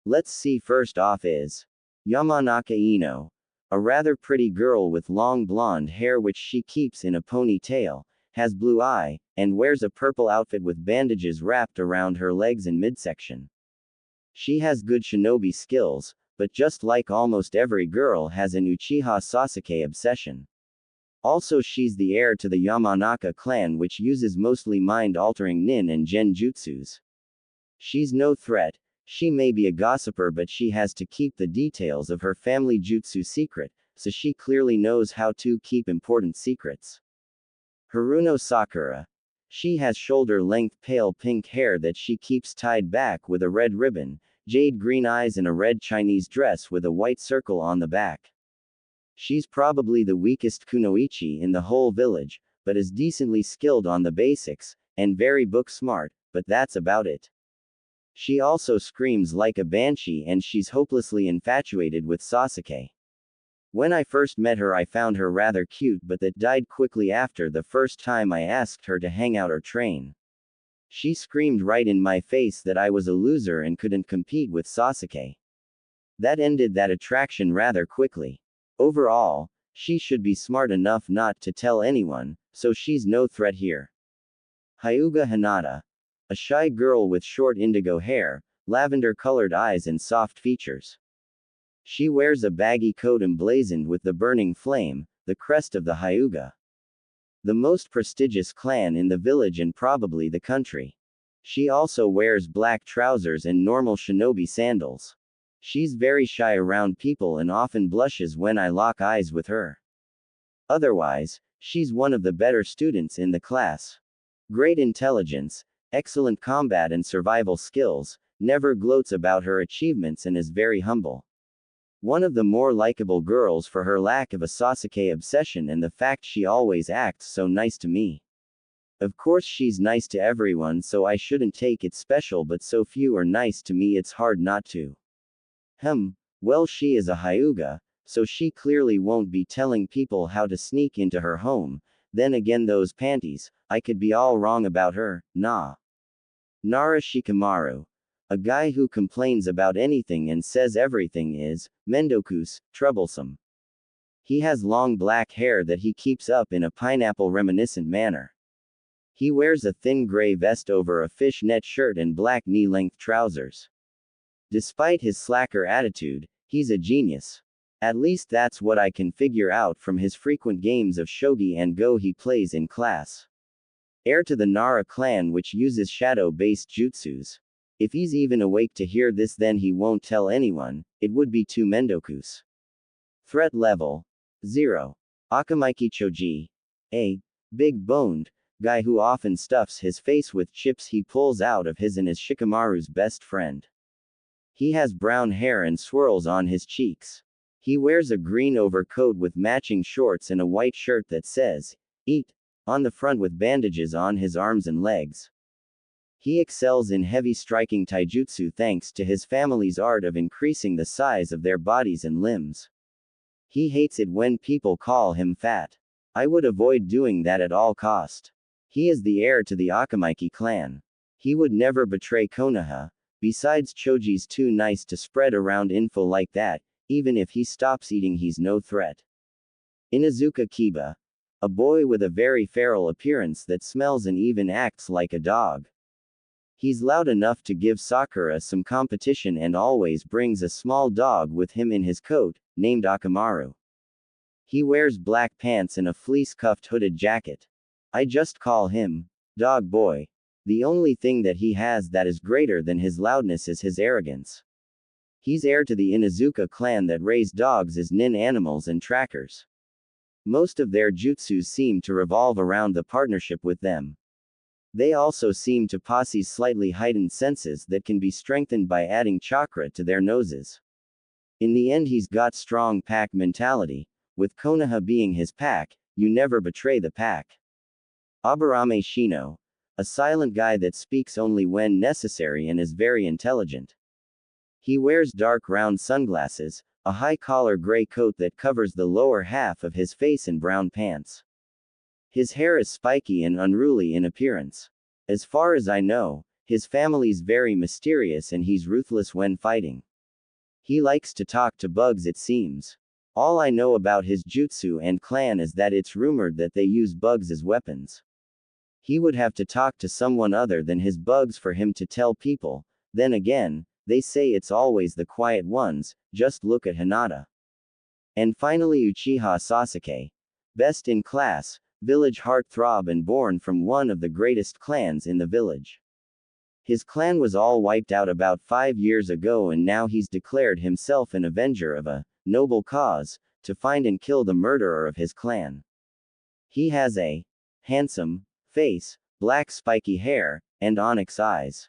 S1: Let's see, first off is Yamanaka Ino, a rather pretty girl with long blonde hair which she keeps in a ponytail, has blue eye, and wears a purple outfit with bandages wrapped around her legs and midsection. She has good shinobi skills, but just like almost every girl has an Uchiha Sasuke obsession. Also, she's the heir to the Yamanaka clan, which uses mostly mind-altering nin and genjutsus. She's no threat. She may be a gossiper, but she has to keep the details of her family jutsu secret, so she clearly knows how to keep important secrets. Haruno Sakura. She has shoulder-length pale pink hair that she keeps tied back with a red ribbon, jade green eyes, and a red Chinese dress with a white circle on the back. She's probably the weakest kunoichi in the whole village, but is decently skilled on the basics, and very book smart, but that's about it. She also screams like a banshee, and she's hopelessly infatuated with Sasuke. When I first met her, I found her rather cute, but that died quickly after the first time I asked her to hang out or train. She screamed right in my face that I was a loser and couldn't compete with Sasuke. That ended that attraction rather quickly. Overall, she should be smart enough not to tell anyone, so she's no threat here. Hyuga Hinata. A shy girl with short indigo hair, lavender-colored eyes, and soft features. She wears a baggy coat emblazoned with the burning flame, the crest of the Hyuga, the most prestigious clan in the village and probably the country. She also wears black trousers and normal shinobi sandals. She's very shy around people and often blushes when I lock eyes with her. Otherwise, she's one of the better students in the class. Great intelligence, excellent combat and survival skills, never gloats about her achievements, and is very humble. One of the more likable girls for her lack of a Sasuke obsession and the fact she always acts so nice to me. Of course, she's nice to everyone, so I shouldn't take it special, but so few are nice to me it's hard not to. Well, she is a Hyuga, so she clearly won't be telling people how to sneak into her home. Then again, those panties, I could be all wrong about her, nah. Nara Shikamaru. A guy who complains about anything and says everything is mendokus, troublesome. He has long black hair that he keeps up in a pineapple reminiscent manner. He wears a thin gray vest over a fishnet shirt and black knee-length trousers. Despite his slacker attitude, he's a genius. At least that's what I can figure out from his frequent games of shogi and go he plays in class. Heir to the Nara clan, which uses shadow-based jutsus. If he's even awake to hear this, then he won't tell anyone. It would be too mendokus. Threat level 0. Akamaiki Choji. A big-boned guy who often stuffs his face with chips he pulls out of his and is Shikamaru's best friend. He has brown hair and swirls on his cheeks. He wears a green overcoat with matching shorts and a white shirt that says, "Eat," on the front with bandages on his arms and legs. He excels in heavy striking taijutsu thanks to his family's art of increasing the size of their bodies and limbs. He hates it when people call him fat. I would avoid doing that at all cost. He is the heir to the Akamaiki clan. He would never betray Konoha. Besides, Choji's too nice to spread around info like that. Even if he stops eating, he's no threat. Inazuka Kiba. A boy with a very feral appearance that smells and even acts like a dog. He's loud enough to give Sakura some competition and always brings a small dog with him in his coat, named Akamaru. He wears black pants and a fleece-cuffed hooded jacket. I just call him Dog Boy. The only thing that he has that is greater than his loudness is his arrogance. He's heir to the Inazuka clan that raise dogs as nin animals and trackers. Most of their jutsus seem to revolve around the partnership with them. They also seem to possess slightly heightened senses that can be strengthened by adding chakra to their noses. In the end, he's got strong pack mentality. With Konoha being his pack, you never betray the pack. Aburame Shino. A silent guy that speaks only when necessary and is very intelligent. He wears dark round sunglasses, a high-collar gray coat that covers the lower half of his face and brown pants. His hair is spiky and unruly in appearance. As far as I know, his family's very mysterious and he's ruthless when fighting. He likes to talk to bugs, it seems. All I know about his jutsu and clan is that it's rumored that they use bugs as weapons. He would have to talk to someone other than his bugs for him to tell people. Then again, they say it's always the quiet ones, just look at Hinata. And finally Uchiha Sasuke. Best in class, village heartthrob and born from one of the greatest clans in the village. His clan was all wiped out about 5 years ago and now he's declared himself an avenger of a noble cause, to find and kill the murderer of his clan. He has a handsome face, black spiky hair, and onyx eyes.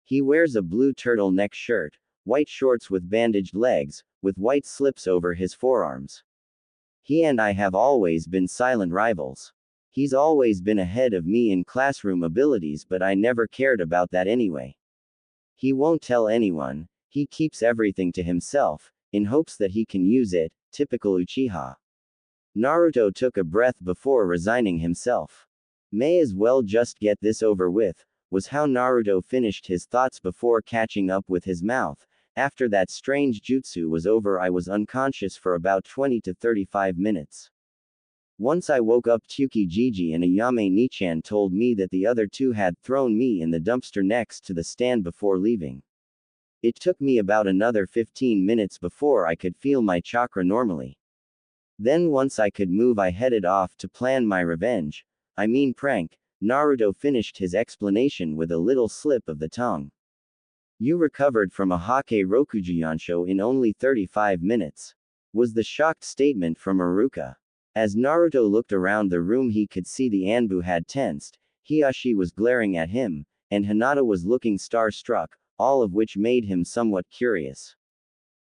S1: He wears a blue turtleneck shirt, white shorts with bandaged legs, with white slips over his forearms. He and I have always been silent rivals. He's always been ahead of me in classroom abilities, but I never cared about that anyway. He won't tell anyone, he keeps everything to himself, in hopes that he can use it, typical Uchiha. Naruto took a breath before resigning himself. May as well just get this over with, was how Naruto finished his thoughts before catching up with his mouth. After that strange jutsu was over, I was unconscious for about 20 to 35 minutes. Once I woke up, Tsukijiji and Ayame Nichan told me that the other two had thrown me in the dumpster next to the stand before leaving. It took me about another 15 minutes before I could feel my chakra normally. Then once I could move, I headed off to plan my revenge. I mean prank. Naruto finished his explanation with a little slip of the tongue. You recovered from a Hake Rokujuyansho in only 35 minutes. Was the shocked statement from Iruka. As Naruto looked around the room, he could see the Anbu had tensed, Hiashi was glaring at him, and Hinata was looking star-struck, all of which made him somewhat curious.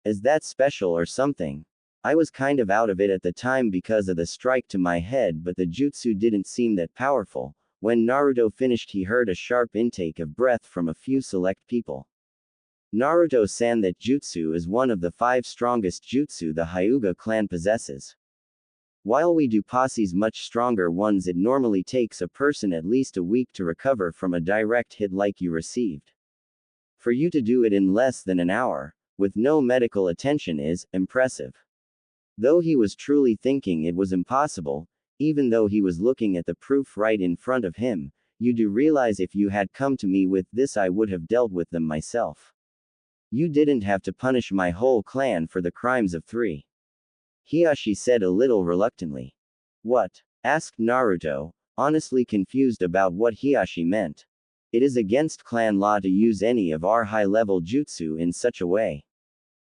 S1: Is that special or something? I was kind of out of it at the time because of the strike to my head, but the jutsu didn't seem that powerful. When Naruto finished, he heard a sharp intake of breath from a few select people. Naruto-san, that jutsu is one of the 5 strongest jutsu the Hyuga clan possesses. While we do posse's much stronger ones, it normally takes a person at least a week to recover from a direct hit like you received. For you to do it in less than an hour, with no medical attention, is impressive. Though he was truly thinking it was impossible, even though he was looking at the proof right in front of him, you do realize if you had come to me with this, I would have dealt with them myself. You didn't have to punish my whole clan for the crimes of 3. Hiashi said a little reluctantly. What? Asked Naruto, honestly confused about what Hiashi meant. It is against clan law to use any of our high-level jutsu in such a way.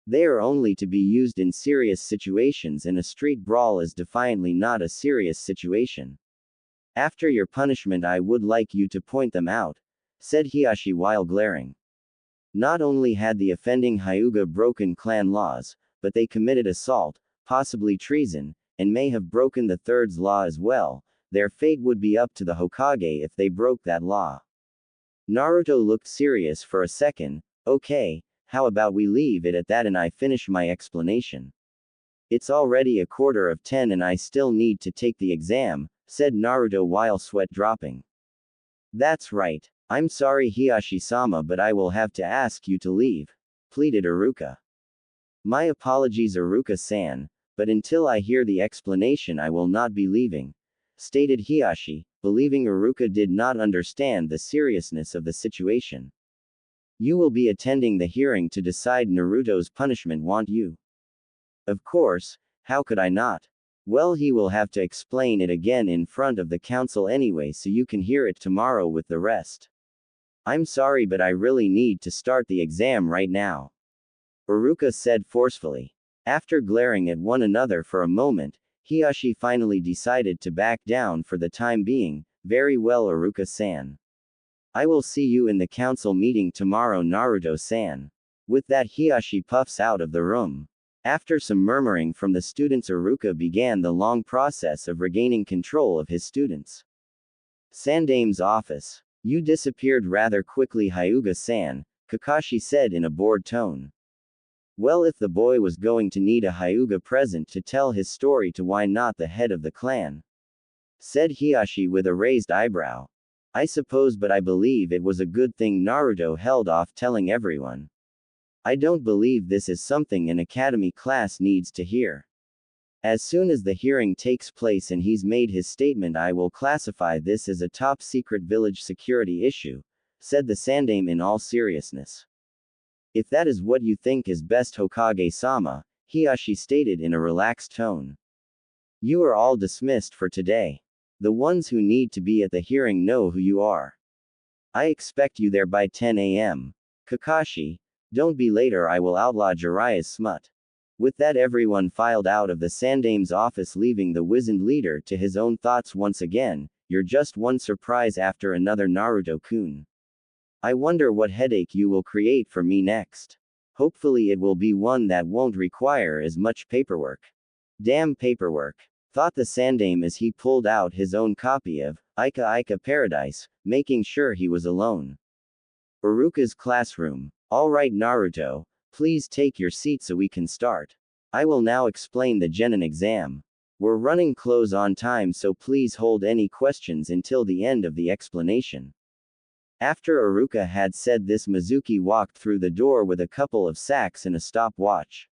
S1: They are only to be used in serious situations, and a street brawl is defiantly not a serious situation. After your punishment, I would like you to point them out, said Hiashi while glaring. Not only had the offending Hyuga broken clan laws, but they committed assault, possibly treason, and may have broken the third's law as well. Their fate would be up to the Hokage if they broke that law. Naruto looked serious for a second. Okay, how about we leave it at that and I finish my explanation? It's already 9:45 and I still need to take the exam, said Naruto while sweat dropping. That's right. I'm sorry Hiashi-sama, but I will have to ask you to leave, pleaded Iruka. My apologies Iruka-san, but until I hear the explanation I will not be leaving, stated Hiashi, believing Iruka did not understand the seriousness of the situation. You will be attending the hearing to decide Naruto's punishment, won't you? Of course, how could I not? Well, he will have to explain it again in front of the council anyway, so you can hear it tomorrow with the rest. I'm sorry, but I really need to start the exam right now, Iruka said forcefully. After glaring at one another for a moment, Hiashi finally decided to back down for the time being. Very well Iruka-san. I will see you in the council meeting tomorrow Naruto-san. With that Hiashi puffs out of the room. After some murmuring from the students, Iruka began the long process of regaining control of his students. Sandame's office. You disappeared rather quickly Hyuga-san, Kakashi said in a bored tone. Well, if the boy was going to need a Hyuga present to tell his story to, why not the head of the clan? Said Hiashi with a raised eyebrow. I suppose, but I believe it was a good thing Naruto held off telling everyone. I don't believe this is something an academy class needs to hear. As soon as the hearing takes place and he's made his statement, I will classify this as a top secret village security issue, said the Sandaime in all seriousness. If that is what you think is best, Hokage-sama, Hiashi stated in a relaxed tone. You are all dismissed for today. The ones who need to be at the hearing know who you are. I expect you there by 10 a.m. Kakashi, don't be late or I will outlaw Jiraiya's smut. With that, everyone filed out of the Sandaime's office, leaving the wizened leader to his own thoughts once again. You're just one surprise after another, Naruto-kun. I wonder what headache you will create for me next. Hopefully it will be one that won't require as much paperwork. Damn paperwork, thought the Sandaime as he pulled out his own copy of Ika Ika Paradise, making sure he was alone. Iruka's classroom. Alright Naruto, please take your seat so we can start. I will now explain the Genin exam. We're running close on time, so please hold any questions until the end of the explanation. After Iruka had said this, Mizuki walked through the door with a couple of sacks and a stopwatch.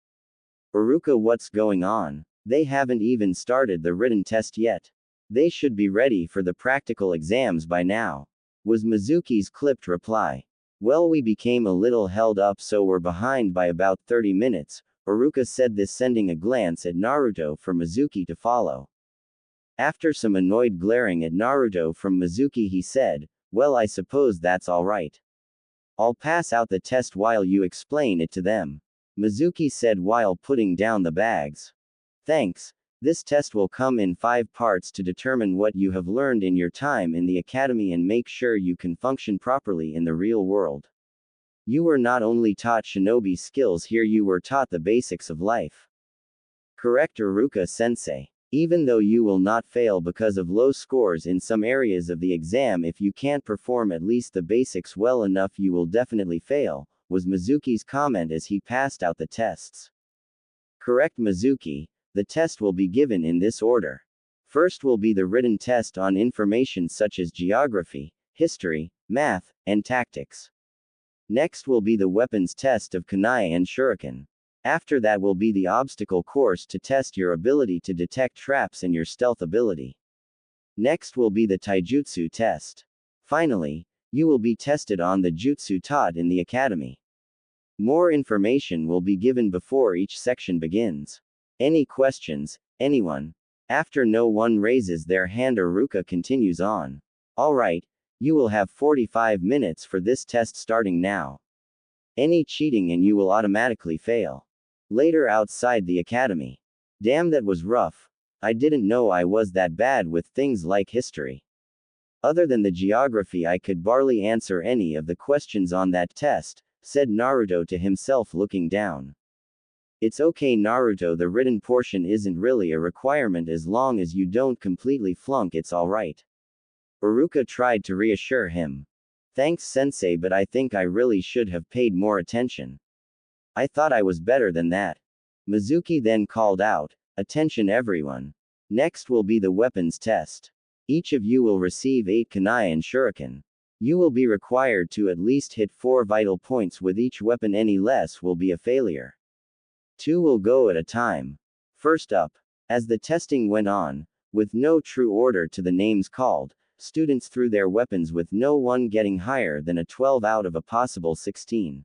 S1: Iruka, what's going on? They haven't even started the written test yet. They should be ready for the practical exams by now, was Mizuki's clipped reply. Well, we became a little held up, so we're behind by about 30 minutes, Iruka said this, sending a glance at Naruto for Mizuki to follow. After some annoyed glaring at Naruto from Mizuki, he said, well, I suppose that's alright. I'll pass out the test while you explain it to them, Mizuki said while putting down the bags. Thanks. This test will come in 5 parts to determine what you have learned in your time in the academy and make sure you can function properly in the real world. You were not only taught shinobi skills here, you were taught the basics of life. Correct, Iruka-sensei. Even though you will not fail because of low scores in some areas of the exam, if you can't perform at least the basics well enough, you will definitely fail, was Mizuki's comment as he passed out the tests. Correct, Mizuki. The test will be given in this order. First will be the written test on information such as geography, history, math, and tactics. Next will be the weapons test of kunai and shuriken. After that will be the obstacle course to test your ability to detect traps and your stealth ability. Next will be the taijutsu test. Finally, you will be tested on the jutsu taught in the academy. More information will be given before each section begins. Any questions, anyone? After no one raises their hand, Iruka continues on. Alright, you will have 45 minutes for this test starting now. Any cheating and you will automatically fail. Later outside the academy. Damn, that was rough. I didn't know I was that bad with things like history. Other than the geography, I could barely answer any of the questions on that test, said Naruto to himself looking down. It's okay, Naruto, the written portion isn't really a requirement as long as you don't completely flunk, it's alright. Iruka tried to reassure him. Thanks, sensei, but I think I really should have paid more attention. I thought I was better than that. Mizuki then called out, attention everyone. Next will be the weapons test. Each of you will receive 8 kunai and shuriken. You will be required to at least hit 4 vital points with each weapon, any less will be a failure. 2 will go at a time. First up. As the testing went on, with no true order to the names called, students threw their weapons with no one getting higher than a 12 out of a possible 16.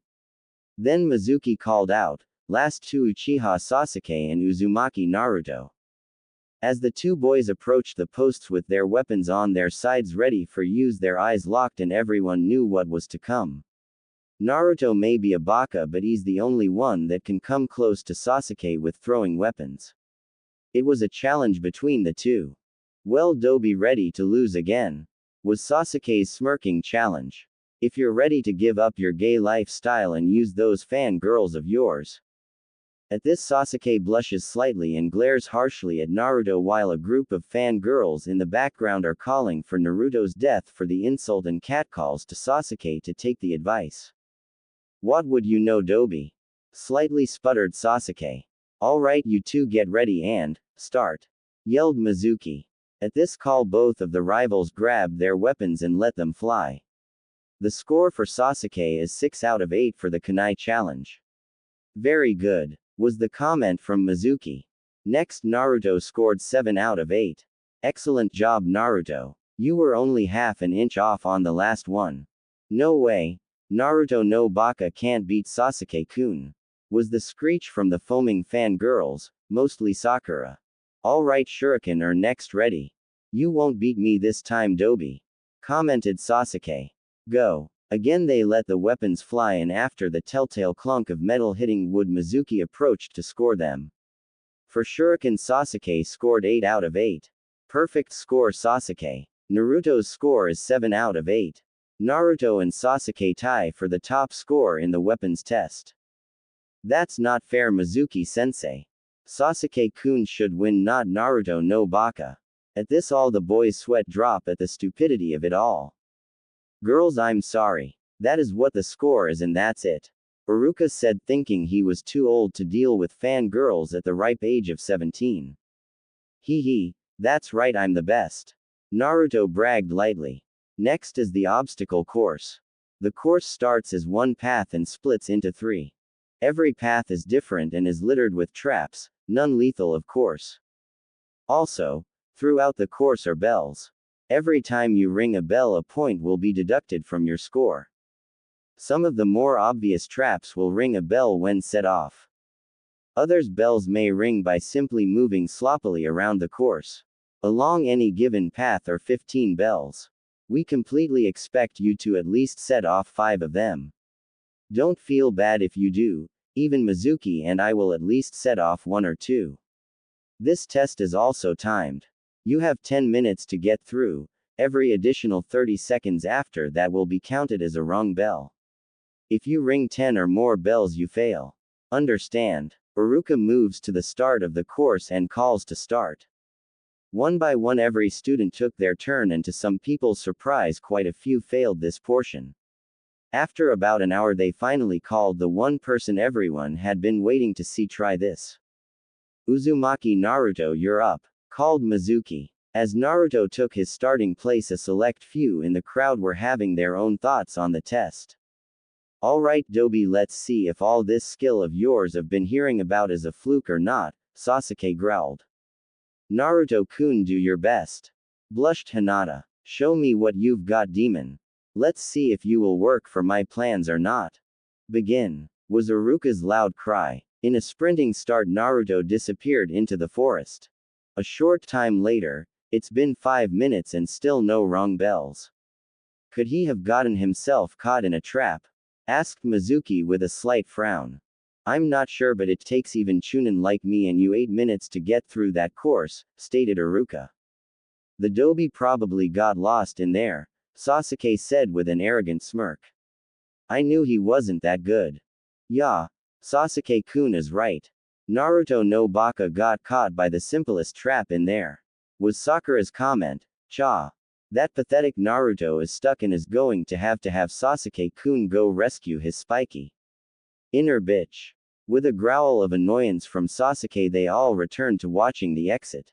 S1: Then Mizuki called out, last 2 Uchiha Sasuke and Uzumaki Naruto. As the 2 boys approached the posts with their weapons on their sides ready for use, their eyes locked and everyone knew what was to come. Naruto may be a baka, but he's the only one that can come close to Sasuke with throwing weapons. It was a challenge between the 2. Well, do be ready to lose again, was Sasuke's smirking challenge. If you're ready to give up your gay lifestyle and use those fan girls of yours. At this, Sasuke blushes slightly and glares harshly at Naruto while a group of fan girls in the background are calling for Naruto's death for the insult and catcalls to Sasuke to take the advice. What would you know, Dobi? Slightly sputtered Sasuke. Alright, you two get ready and start, yelled Mizuki. At this call, both of the rivals grabbed their weapons and let them fly. The score for Sasuke is 6 out of 8 for the Kunai challenge. Very good, was the comment from Mizuki. Next, Naruto scored 7 out of 8. Excellent job, Naruto. You were only half an inch off on the last one. No way. Naruto no Baka can't beat Sasuke-kun. Was the screech from the foaming fangirls, mostly Sakura. Alright, Shuriken are next ready. You won't beat me this time, Dobi, commented Sasuke. Go. Again they let the weapons fly, and after the telltale clunk of metal hitting wood, Mizuki approached to score them. For Shuriken, Sasuke scored 8 out of 8. Perfect score, Sasuke. Naruto's score is 7 out of 8. Naruto and Sasuke tie for the top score in the weapons test. That's not fair, Mizuki-sensei. Sasuke-kun should win, not Naruto no Baka. At this, all the boys' sweat drop at the stupidity of it all. Girls, I'm sorry. That is what the score is, and that's it. Iruka said, thinking he was too old to deal with fangirls at the ripe age of 17. Hee, that's right, I'm the best. Naruto bragged lightly. Next is the obstacle course. The course starts as one path and splits into 3. Every path is different and is littered with traps, none lethal of course. Also, throughout the course are bells. Every time you ring a bell, a point will be deducted from your score. Some of the more obvious traps will ring a bell when set off. Others, bells may ring by simply moving sloppily around the course. Along any given path are 15 bells. We completely expect you to at least set off 5 of them. Don't feel bad if you do, even Mizuki and I will at least set off 1 or 2. This test is also timed. You have 10 minutes to get through. Every additional 30 seconds after that will be counted as a rung bell. If you ring 10 or more bells, you fail. Understand? Iruka moves to the start of the course and calls to start. One by one, every student took their turn, and to some people's surprise, quite a few failed this portion. After about an hour, they finally called the one person everyone had been waiting to see try this. Uzumaki, Naruto, you're up, called Mizuki. As Naruto took his starting place, a select few in the crowd were having their own thoughts on the test. Alright, Dobi, let's see if all this skill of yours I've been hearing about is a fluke or not, Sasuke growled. Naruto-kun, do your best, blushed Hinata. Show me what you've got, demon. Let's see if you will work for my plans or not. Begin, was Iruka's loud cry. In a sprinting start, Naruto disappeared into the forest. A short time later, it's been 5 minutes and still no rung bells. Could he have gotten himself caught in a trap? Asked Mizuki with a slight frown. I'm not sure, but it takes even Chunin like me and you 8 minutes to get through that course, stated Iruka. The Dobi probably got lost in there, Sasuke said with an arrogant smirk. I knew he wasn't that good. Yeah, Sasuke-kun is right. Naruto no Baka got caught by the simplest trap in there, was Sakura's comment. Cha. That pathetic Naruto is stuck and is going to have Sasuke-kun go rescue his spiky inner bitch. With a growl of annoyance from Sasuke, they all returned to watching the exit.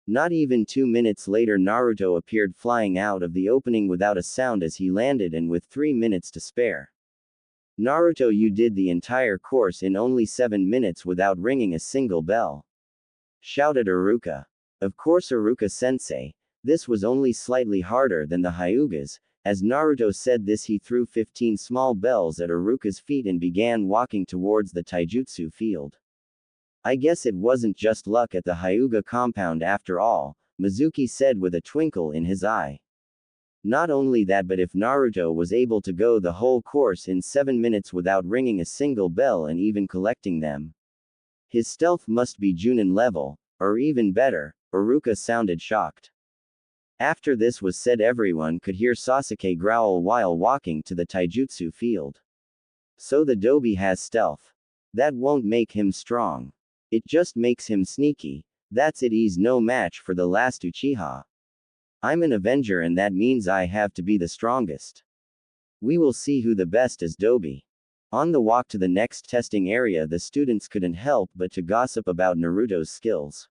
S1: Not even 2 minutes later, Naruto appeared flying out of the opening without a sound as he landed, and with 3 minutes to spare. Naruto, you did the entire course in only 7 minutes without ringing a single bell, shouted Iruka. Of course, Iruka-sensei, this was only slightly harder than the Hyugas. As Naruto said this, he threw 15 small bells at Iruka's feet and began walking towards the taijutsu field. I guess it wasn't just luck at the Hyuga compound after all, Mizuki said with a twinkle in his eye. Not only that, but if Naruto was able to go the whole course in 7 minutes without ringing a single bell and even collecting them, his stealth must be Junin level, or even better. Iruka sounded shocked. After this was said, everyone could hear Sasuke growl while walking to the taijutsu field. So the Dobi has stealth. That won't make him strong. It just makes him sneaky. That's it, he's no match for the last Uchiha. I'm an Avenger, and that means I have to be the strongest. We will see who the best is, Dobi. On the walk to the next testing area, the students couldn't help but to gossip about Naruto's skills.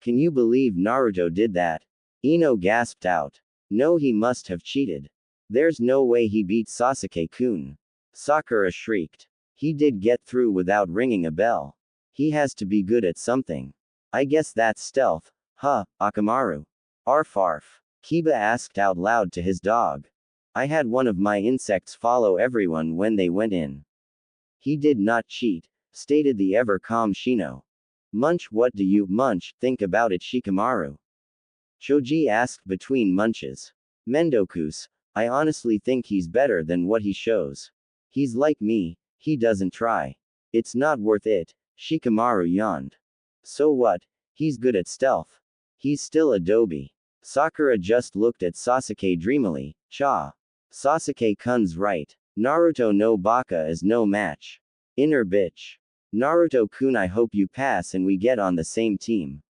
S1: Can you believe Naruto did that? Ino gasped out. No, he must have cheated. There's no way he beat Sasuke-kun. Sakura shrieked. He did get through without ringing a bell. He has to be good at something. I guess that's stealth, huh, Akamaru? Arf arf. Kiba asked out loud to his dog. I had one of my insects follow everyone when they went in. He did not cheat, stated the ever-calm Shino. Munch, what do you, munch, think about it, Shikamaru? Shoji asked between munches. Mendokus, I honestly think he's better than what he shows. He's like me, he doesn't try. It's not worth it, Shikamaru yawned. So what? He's good at stealth. He's still Adobe. Sakura just looked at Sasuke dreamily. Cha. Sasuke-kun's right. Naruto no Baka is no match. Inner bitch. Naruto-kun, I hope you pass and we get on the same team.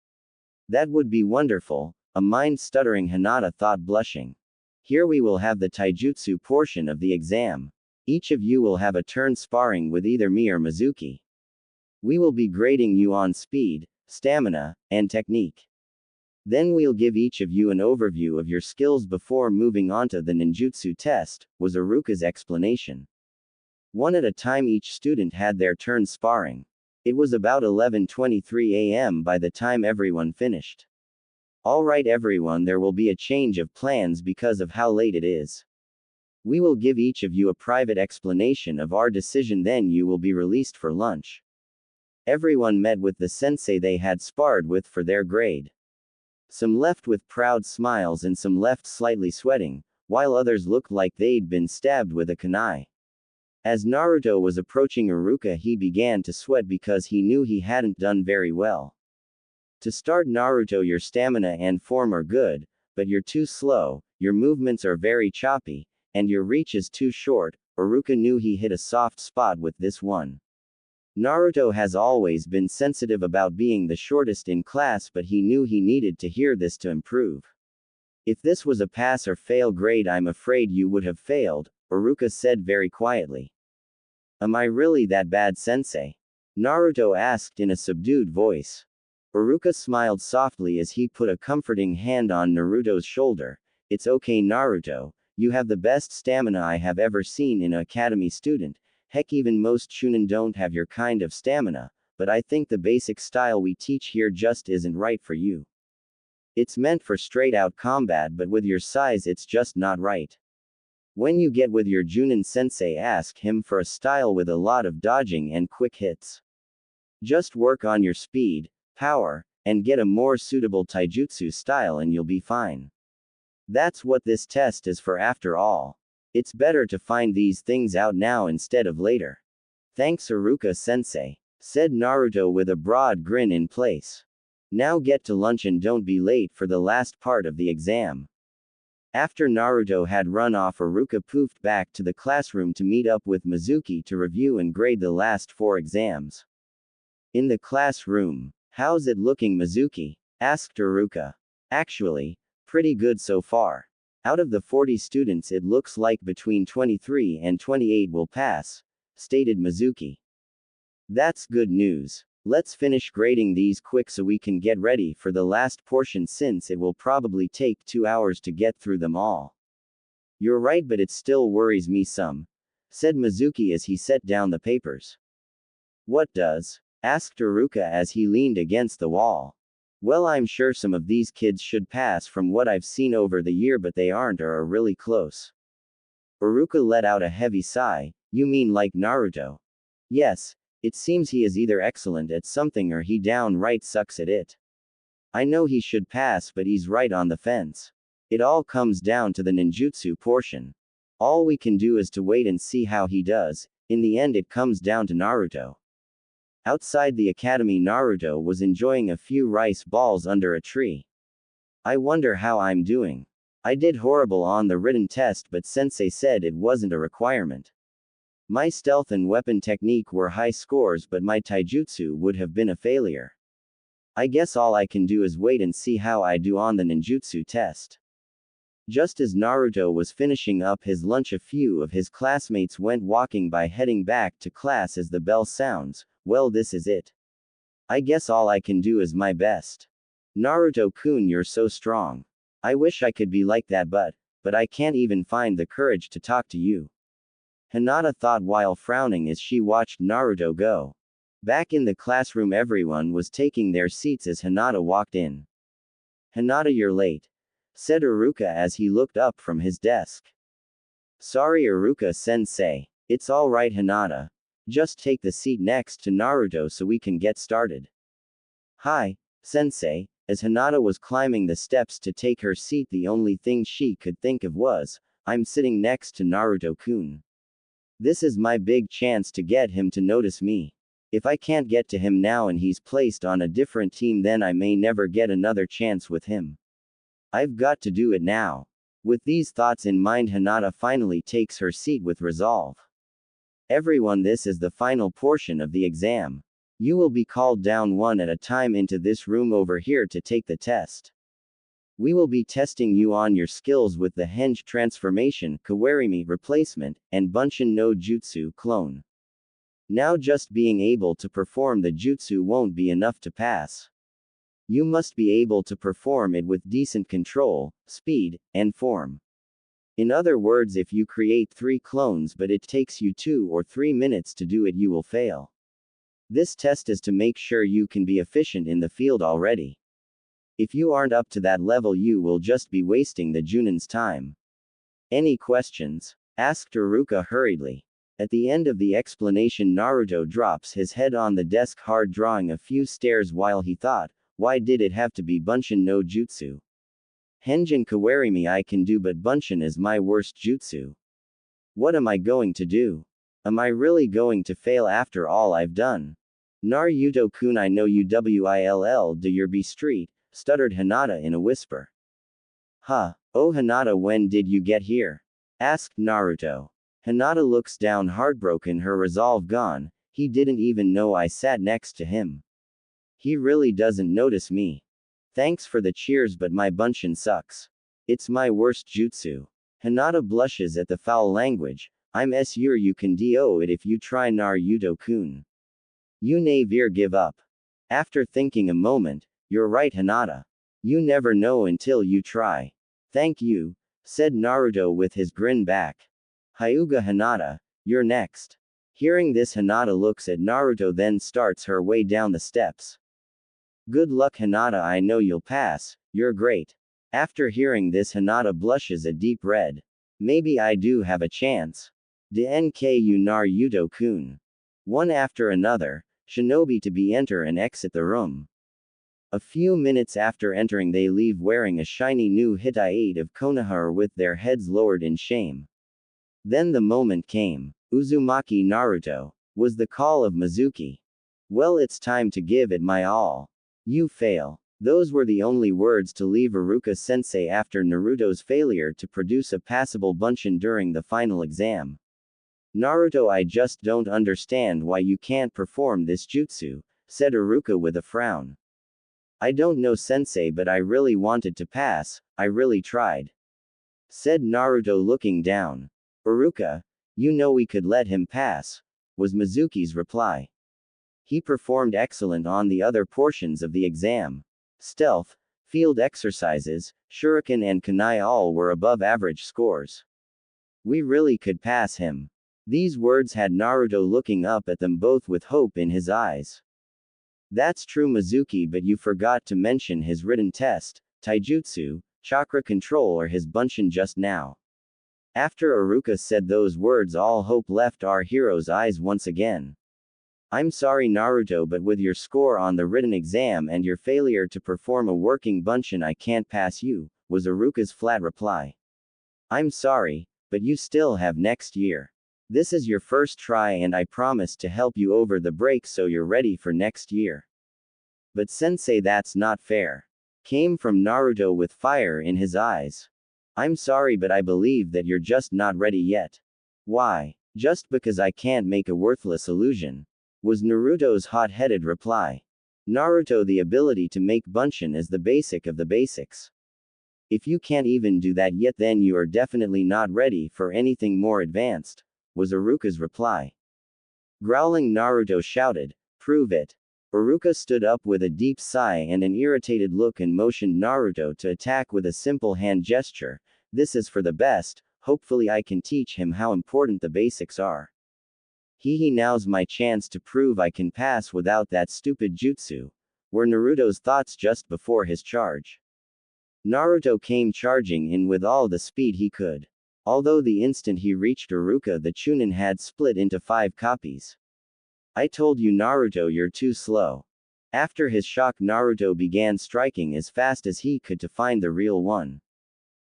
S1: That would be wonderful, a mind-stuttering Hinata thought, blushing. Here we will have the taijutsu portion of the exam. Each of you will have a turn sparring with either me or Mizuki. We will be grading you on speed, stamina, and technique. Then we'll give each of you an overview of your skills before moving on to the ninjutsu test, was Iruka's explanation. One at a time, each student had their turn sparring. It was about 11:23 a.m. by the time everyone finished. Alright everyone, there will be a change of plans because of how late it is. We will give each of you a private explanation of our decision, then you will be released for lunch. Everyone met with the sensei they had sparred with for their grade. Some left with proud smiles and some left slightly sweating, while others looked like they'd been stabbed with a kunai. As Naruto was approaching Iruka, he began to sweat because he knew he hadn't done very well. To start, Naruto, your stamina and form are good, but you're too slow, your movements are very choppy, and your reach is too short. Iruka knew he hit a soft spot with this one. Naruto has always been sensitive about being the shortest in class, but he knew he needed to hear this to improve. If this was a pass or fail grade, I'm afraid you would have failed, Iruka said very quietly. Am I really that bad, sensei? Naruto asked in a subdued voice. Iruka smiled softly as he put a comforting hand on Naruto's shoulder. It's okay, Naruto, you have the best stamina I have ever seen in an academy student. Heck, even most shunin don't have your kind of stamina, but I think the basic style we teach here just isn't right for you. It's meant for straight-out combat, but with your size it's just not right. When you get with your Junin sensei, ask him for a style with a lot of dodging and quick hits. Just work on your speed, power, and get a more suitable taijutsu style and you'll be fine. That's what this test is for after all. It's better to find these things out now instead of later. Thanks, Iruka-sensei, said Naruto with a broad grin in place. Now get to lunch and don't be late for the last part of the exam. After Naruto had run off, Iruka poofed back to the classroom to meet up with Mizuki to review and grade the last 4 exams. In the classroom, how's it looking, Mizuki? Asked Iruka. Actually, pretty good so far. Out of the 40 students, it looks like between 23 and 28 will pass, stated Mizuki. That's good news. Let's finish grading these quick so we can get ready for the last portion, since it will probably take 2 hours to get through them all. You're right, but it still worries me some, said Mizuki as he set down the papers. What does? Asked Iruka as he leaned against the wall. Well, I'm sure some of these kids should pass from what I've seen over the year, but they aren't or are really close. Iruka let out a heavy sigh. You mean like Naruto? Yes, it seems he is either excellent at something or he downright sucks at it. I know he should pass, but he's right on the fence. It all comes down to the ninjutsu portion. All we can do is to wait and see how he does. In the end, it comes down to Naruto. Outside the academy, Naruto was enjoying a few rice balls under a tree. I wonder how I'm doing. I did horrible on the written test, but sensei said it wasn't a requirement. My stealth and weapon technique were high scores, but my taijutsu would have been a failure. I guess all I can do is wait and see how I do on the ninjutsu test. Just as Naruto was finishing up his lunch, a few of his classmates went walking by, heading back to class as the bell sounds. Well, this is it. I guess all I can do is my best. Naruto-kun, you're so strong. I wish I could be like that, but I can't even find the courage to talk to you. Hinata thought while frowning as she watched Naruto go. Back in the classroom, everyone was taking their seats as Hinata walked in. Hinata, you're late, said Iruka as he looked up from his desk. Sorry, Iruka-sensei. It's all right, Hinata. Just take the seat next to Naruto so we can get started. Hi, sensei. As Hinata was climbing the steps to take her seat, the only thing she could think of was, I'm sitting next to Naruto-kun. This is my big chance to get him to notice me. If I can't get to him now and he's placed on a different team, then I may never get another chance with him. I've got to do it now. With these thoughts in mind, Hinata finally takes her seat with resolve. Everyone, this is the final portion of the exam. You will be called down one at a time into this room over here to take the test. We will be testing you on your skills with the Henge transformation, Kawarimi replacement, and Bunshin no Jutsu clone. Now, just being able to perform the jutsu won't be enough to pass. You must be able to perform it with decent control, speed, and form. In other words, if you create 3 clones but it takes you 2 or 3 minutes to do it, you will fail. This test is to make sure you can be efficient in the field already. If you aren't up to that level, you will just be wasting the Junin's time. Any questions? Asked Iruka hurriedly. At the end of the explanation, Naruto drops his head on the desk, hard drawing a few stairs while he thought, why did it have to be Bunshin no Jutsu? Henjin Kawarimi I can do, but Bunshin is my worst jutsu. What am I going to do? Am I really going to fail after all I've done? Naruto-kun, I know you will do your B street, stuttered Hinata in a whisper. Huh, oh Hinata, when did you get here? Asked Naruto. Hinata looks down, heartbroken, her resolve gone. He didn't even know I sat next to him. He really doesn't notice me. Thanks for the cheers, but my Bunshin sucks. It's my worst jutsu. Hinata blushes at the foul language. I'm sure you can do it if you try, Naruto-kun. You never give up. After thinking a moment, you're right, Hinata. You never know until you try. Thank you, said Naruto with his grin back. Hyuga, Hinata, you're next. Hearing this, Hinata looks at Naruto, then starts her way down the steps. Good luck, Hinata, I know you'll pass, you're great. After hearing this, Hinata blushes a deep red. Maybe I do have a chance. DNKU Naruto-kun. One after another, shinobi to be enter and exit the room. A few minutes after entering, they leave wearing a shiny new Hittite of Konoha with their heads lowered in shame. Then the moment came. Uzumaki Naruto, was the call of Mizuki. Well, it's time to give it my all. You fail. Those were the only words to leave Iruka-sensei after Naruto's failure to produce a passable Bunshin during the final exam. Naruto, I just don't understand why you can't perform this jutsu, said Iruka with a frown. I don't know, sensei, but I really wanted to pass, I really tried. Said Naruto looking down. Iruka, you know we could let him pass, was Mizuki's reply. He performed excellent on the other portions of the exam. Stealth, field exercises, shuriken and kunai all were above average scores. We really could pass him. These words had Naruto looking up at them both with hope in his eyes. That's true, Mizuki, but you forgot to mention his written test, taijutsu, chakra control, or his Bunshin just now. After Iruka said those words, all hope left our hero's eyes once again. I'm sorry, Naruto, but with your score on the written exam and your failure to perform a working Bunshin, I can't pass you, was Iruka's flat reply. I'm sorry, but you still have next year. This is your first try and I promise to help you over the break so you're ready for next year. But sensei, that's not fair. Came from Naruto with fire in his eyes. I'm sorry, but I believe that you're just not ready yet. Why? Just because I can't make a worthless illusion, was Naruto's hot-headed reply. Naruto, the ability to make Bunshin is the basic of the basics. If you can't even do that yet, then you are definitely not ready for anything more advanced, was Iruka's reply. Growling, Naruto shouted, "Prove it." Iruka stood up with a deep sigh and an irritated look and motioned Naruto to attack with a simple hand gesture. "This is for the best, hopefully I can teach him how important the basics are. Now's my chance to prove I can pass without that stupid jutsu," were Naruto's thoughts just before his charge. Naruto came charging in with all the speed he could. Although the instant he reached Iruka, the Chunin had split into 5 copies. "I told you, Naruto, you're too slow." After his shock, Naruto began striking as fast as he could to find the real one.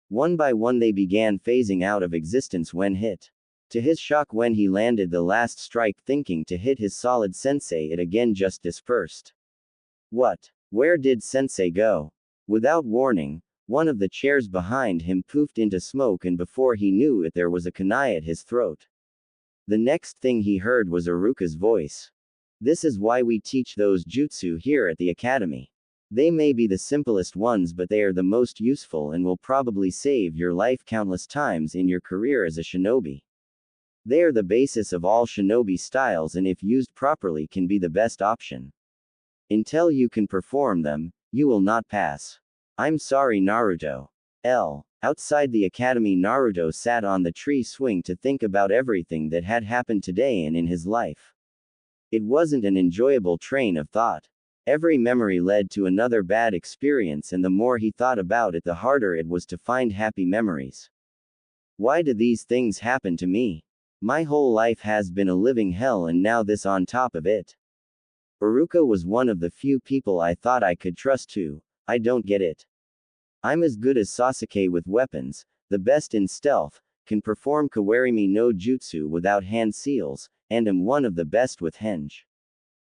S1: One by one they began phasing out of existence when hit. To his shock, when he landed the last strike thinking to hit his solid sensei, it again just dispersed. What? Where did sensei go? Without warning, one of the chairs behind him poofed into smoke, and before he knew it, there was a kunai at his throat. The next thing he heard was Iruka's voice. "This is why we teach those jutsu here at the academy. They may be the simplest ones, but they are the most useful and will probably save your life countless times in your career as a shinobi. They are the basis of all shinobi styles, and if used properly can be the best option. Until you can perform them, you will not pass." "I'm sorry, Naruto." Outside the academy, Naruto sat on the tree swing to think about everything that had happened today and in his life. It wasn't an enjoyable train of thought. Every memory led to another bad experience, and the more he thought about it, the harder it was to find happy memories. Why do these things happen to me? My whole life has been a living hell, and now this on top of it. Iruka was one of the few people I thought I could trust too. I don't get it. I'm as good as Sasuke with weapons, the best in stealth, can perform Kawarimi no Jutsu without hand seals, and am one of the best with henge.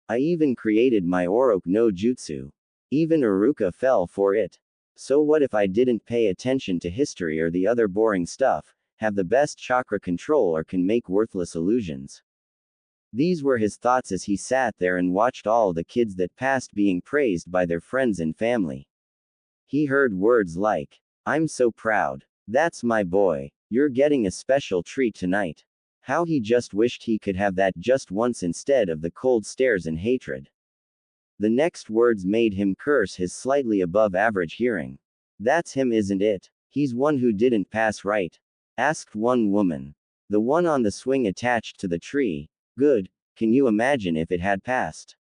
S1: I even created my Oroku no Jutsu. Even Iruka fell for it. So what if I didn't pay attention to history or the other boring stuff, have the best chakra control, or can make worthless illusions?" These were his thoughts as he sat there and watched all the kids that passed being praised by their friends and family. He heard words like, "I'm so proud. That's my boy. You're getting a special treat tonight." How he just wished he could have that just once instead of the cold stares and hatred. The next words made him curse his slightly above average hearing. "That's him, isn't it? He's one who didn't pass, right?" asked one woman. "The one on the swing attached to the tree. Good. Can you imagine if it had passed?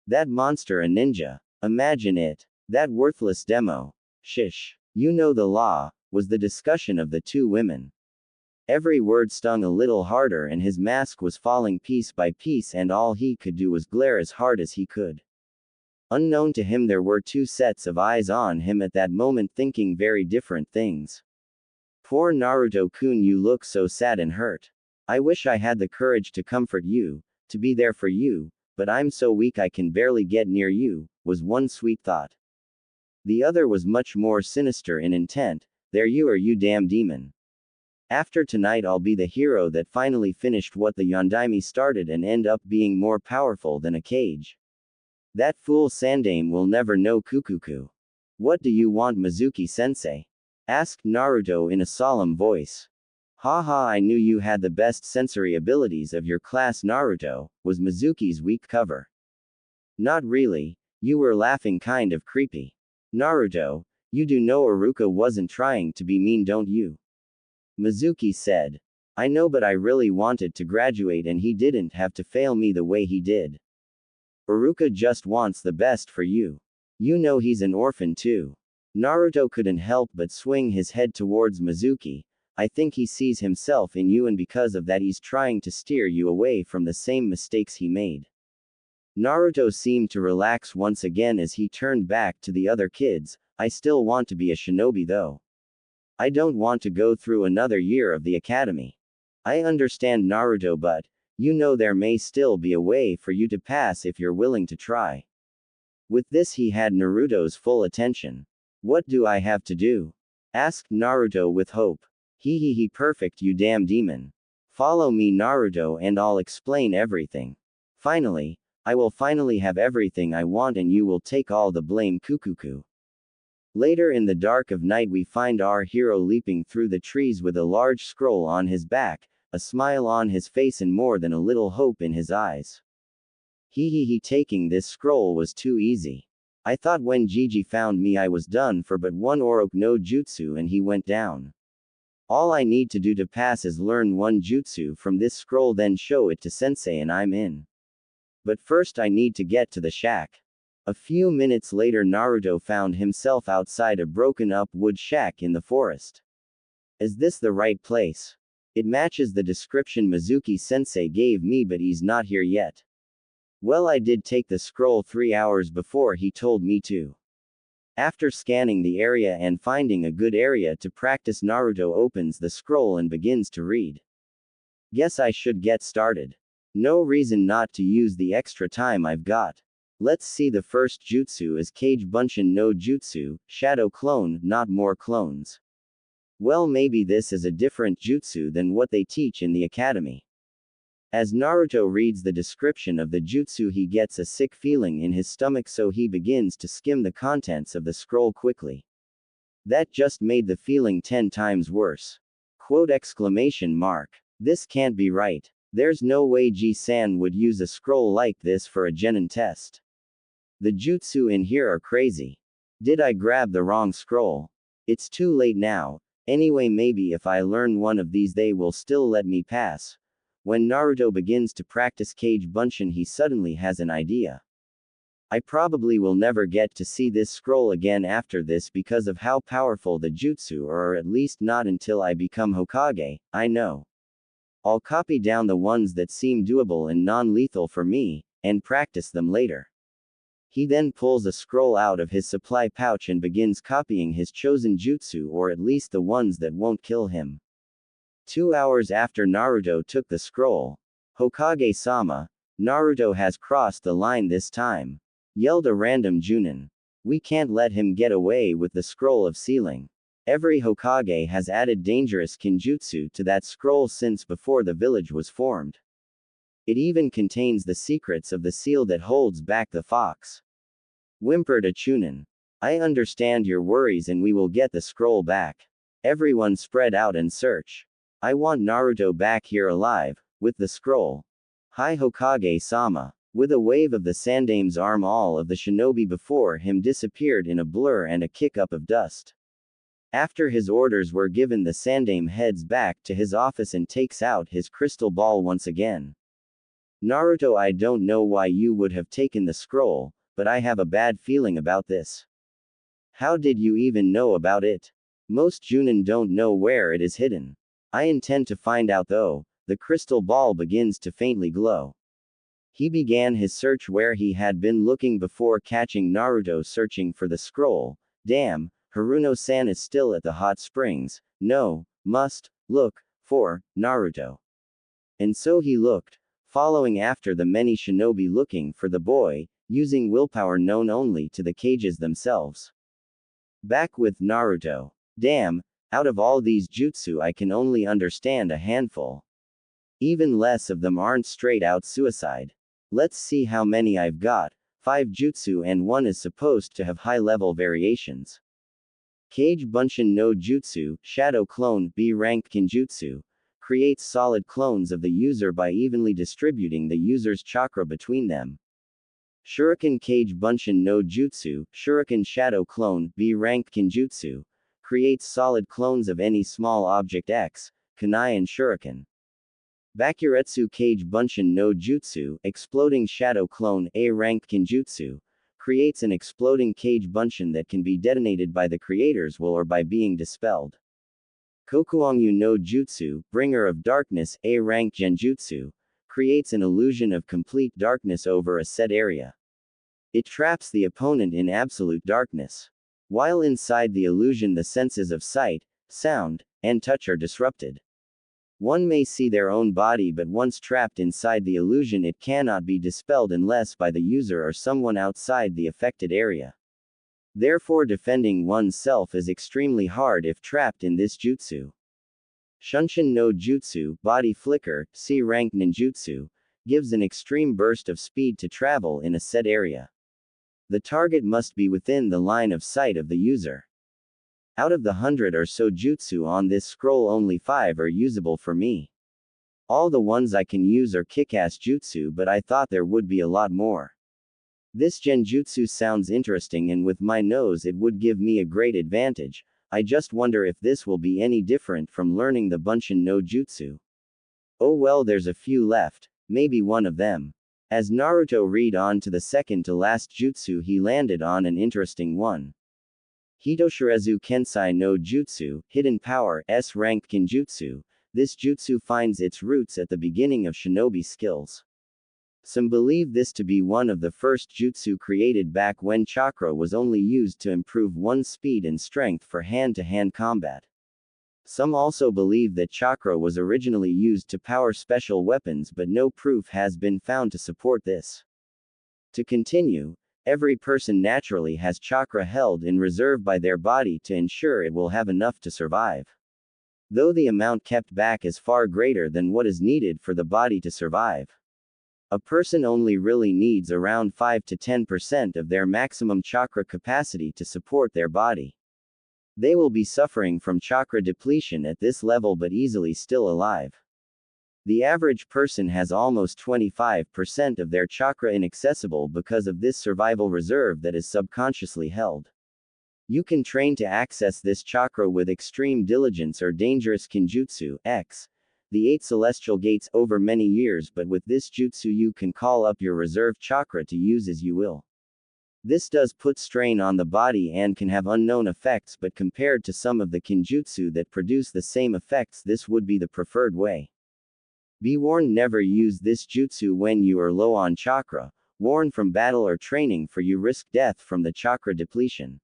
S1: That monster a ninja. Imagine it. That worthless demo. Shish. You know the law," was the discussion of the two women. Every word stung a little harder, and his mask was falling piece by piece, and all he could do was glare as hard as he could. Unknown to him, there were 2 sets of eyes on him at that moment, thinking very different things. "Poor Naruto-kun, you look so sad and hurt. I wish I had the courage to comfort you, to be there for you, but I'm so weak I can barely get near you," was one sweet thought. The other was much more sinister in intent. "There you are, you damn demon. After tonight I'll be the hero that finally finished what the Yondaime started and end up being more powerful than a cage. That fool Sandaime will never know Kukuku." "What do you want, Mizuki-sensei?" asked Naruto in a solemn voice. "Haha, I knew you had the best sensory abilities of your class, Naruto," was Mizuki's weak cover. "Not really. You were laughing kind of creepy. Naruto, you do know Iruka wasn't trying to be mean, don't you?" Mizuki said. "I know, but I really wanted to graduate and he didn't have to fail me the way he did. Iruka just wants the best for you. You know he's an orphan too." Naruto couldn't help but swing his head towards Mizuki. "I think he sees himself in you, and because of that he's trying to steer you away from the same mistakes he made." Naruto seemed to relax once again as he turned back to the other kids. "I still want to be a shinobi though. I don't want to go through another year of the academy. I understand, Naruto, but you know there may still be a way for you to pass if you're willing to try." With this he had Naruto's full attention. "What do I have to do?" asked Naruto with hope. He perfect, you damn demon. Follow me, Naruto, and I'll explain everything. Finally, I will finally have everything I want and you will take all the blame, Kukuku." Later in the dark of night we find our hero leaping through the trees with a large scroll on his back, a smile on his face and more than a little hope in his eyes. He taking this scroll was too easy. I thought when Gigi found me I was done for, but one Oroku no Jutsu and he went down. All I need to do to pass is learn one jutsu from this scroll, then show it to sensei and I'm in. But first I need to get to the shack. A few minutes later Naruto found himself outside a broken up wood shack in the forest. Is this the right place? It matches the description Mizuki sensei gave me, but he's not here yet. Well, I did take the scroll 3 hours before he told me to. After scanning the area and finding a good area to practice, Naruto opens the scroll and begins to read. Guess I should get started. No reason not to use the extra time I've got. Let's see. The first jutsu is Kage Bunshin no Jutsu, Shadow Clone, not more clones. Well, maybe this is a different jutsu than what they teach in the academy. As Naruto reads the description of the jutsu he gets a sick feeling in his stomach, so he begins to skim the contents of the scroll quickly. That just made the feeling 10 times worse. Quote exclamation mark. This can't be right. There's no way Ji-san would use a scroll like this for a genin test. The jutsu in here are crazy. Did I grab the wrong scroll? It's too late now. Anyway, maybe if I learn one of these they will still let me pass. When Naruto begins to practice Kage Bunshin he suddenly has an idea. I probably will never get to see this scroll again after this because of how powerful the jutsu are, or at least not until I become Hokage, I know. I'll copy down the ones that seem doable and non-lethal for me, and practice them later. He then pulls a scroll out of his supply pouch and begins copying his chosen jutsu, or at least the ones that won't kill him. 2 hours after Naruto took the scroll, Hokage-sama, Naruto has crossed the line this time, yelled a random Junin. We can't let him get away with the scroll of sealing. Every Hokage has added dangerous kinjutsu to that scroll since before the village was formed. It even contains the secrets of the seal that holds back the fox. Whimpered a Chunin. I understand your worries and we will get the scroll back. Everyone spread out and search. I want Naruto back here alive, with the scroll. Hi Hokage-sama. With a wave of the Sandame's arm all of the shinobi before him disappeared in a blur and a kick-up of dust. After his orders were given, the Sandame heads back to his office and takes out his crystal ball once again. Naruto, I don't know why you would have taken the scroll, but I have a bad feeling about this. How did you even know about it? Most Junin don't know where it is hidden. I intend to find out though. The crystal ball begins to faintly glow. He began his search where he had been looking before catching Naruto searching for the scroll. Damn, Haruno-san is still at the hot springs. No, must look for Naruto. And so he looked, following after the many shinobi looking for the boy, using willpower known only to the Kages themselves. Back with Naruto. Damn, out of all these jutsu I can only understand a handful. Even less of them aren't straight out suicide. Let's see how many I've got. 5 jutsu and one is supposed to have high level variations. Kage Bunshin no Jutsu, Shadow Clone, B-ranked Kinjutsu, creates solid clones of the user by evenly distributing the user's chakra between them. Shuriken Kage Bunshin no Jutsu, Shuriken Shadow Clone, B-ranked Kinjutsu, creates solid clones of any small object X, kunai and shuriken. Bakuretsu Kage Bunshin no Jutsu, Exploding Shadow Clone, A-ranked Kinjutsu, creates an exploding Kage Bunshin that can be detonated by the creator's will or by being dispelled. Kokuongyu no Jutsu, Bringer of Darkness, A-ranked Genjutsu, creates an illusion of complete darkness over a set area. It traps the opponent in absolute darkness. While inside the illusion the senses of sight, sound, and touch are disrupted. One may see their own body, but once trapped inside the illusion it cannot be dispelled unless by the user or someone outside the affected area. Therefore defending oneself is extremely hard if trapped in this jutsu. Shunshin no Jutsu, Body Flicker, C-rank ninjutsu, gives an extreme burst of speed to travel in a set area. The target must be within the line of sight of the user. Out of the 100 or so jutsu on this scroll, only 5 are usable for me. All the ones I can use are kick-ass jutsu, but I thought there would be a lot more. This genjutsu sounds interesting, and with my nose it would give me a great advantage. I just wonder if this will be any different from learning the Bunshin no Jutsu. Oh well, there's a few left, maybe one of them. As Naruto read on to the second to last jutsu, he landed on an interesting one. Hitoshirezu Kensai no Jutsu, Hidden Power, S-rank Kinjutsu. This jutsu finds its roots at the beginning of shinobi skills. Some believe this to be one of the first jutsu created back when chakra was only used to improve one's speed and strength for hand-to-hand combat. Some also believe that chakra was originally used to power special weapons, but no proof has been found to support this. To continue, every person naturally has chakra held in reserve by their body to ensure it will have enough to survive. Though the amount kept back is far greater than what is needed for the body to survive. A person only really needs around 5 to 10% of their maximum chakra capacity to support their body. They will be suffering from chakra depletion at this level but easily still alive. The average person has almost 25% of their chakra inaccessible because of this survival reserve that is subconsciously held. You can train to access this chakra with extreme diligence or dangerous kinjutsu, the 8 celestial gates, over many years, but with this jutsu you can call up your reserve chakra to use as you will. This does put strain on the body and can have unknown effects, but compared to some of the kinjutsu that produce the same effects, this would be the preferred way. Be warned, never use this jutsu when you are low on chakra. Warn from battle or training, for you risk death from the chakra depletion.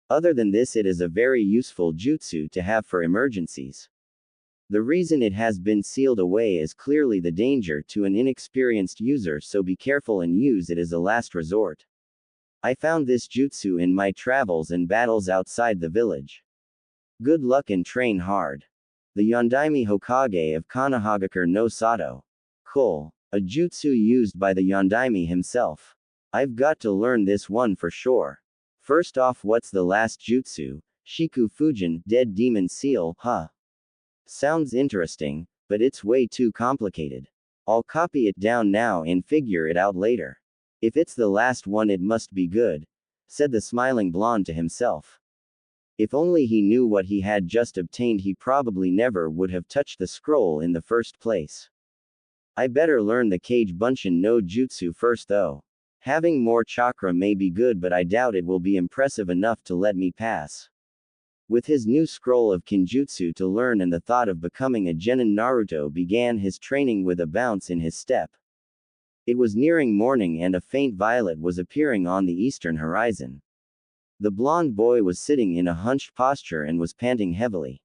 S1: Other than this, it is a very useful jutsu to have for emergencies. The reason it has been sealed away is clearly the danger to an inexperienced user, so be careful and use it as a last resort. I found this jutsu in my travels and battles outside the village. Good luck and train hard. The Yondaime Hokage of Konohagakure no Sato. Cool. A jutsu used by the Yondaime himself. I've got to learn this one for sure. First off, what's the last jutsu? Shiku Fujin, Dead Demon Seal, huh? Sounds interesting, but it's way too complicated. I'll copy it down now and figure it out later. If it's the last one, it must be good, said the smiling blonde to himself. If only he knew what he had just obtained, he probably never would have touched the scroll in the first place. I better learn the Kage Bunshin no Jutsu first though. Having more chakra may be good, but I doubt it will be impressive enough to let me pass. With his new scroll of Kinjutsu to learn and the thought of becoming a genin, Naruto began his training with a bounce in his step. It was nearing morning and a faint violet was appearing on the eastern horizon. The blonde boy was sitting in a hunched posture and was panting heavily.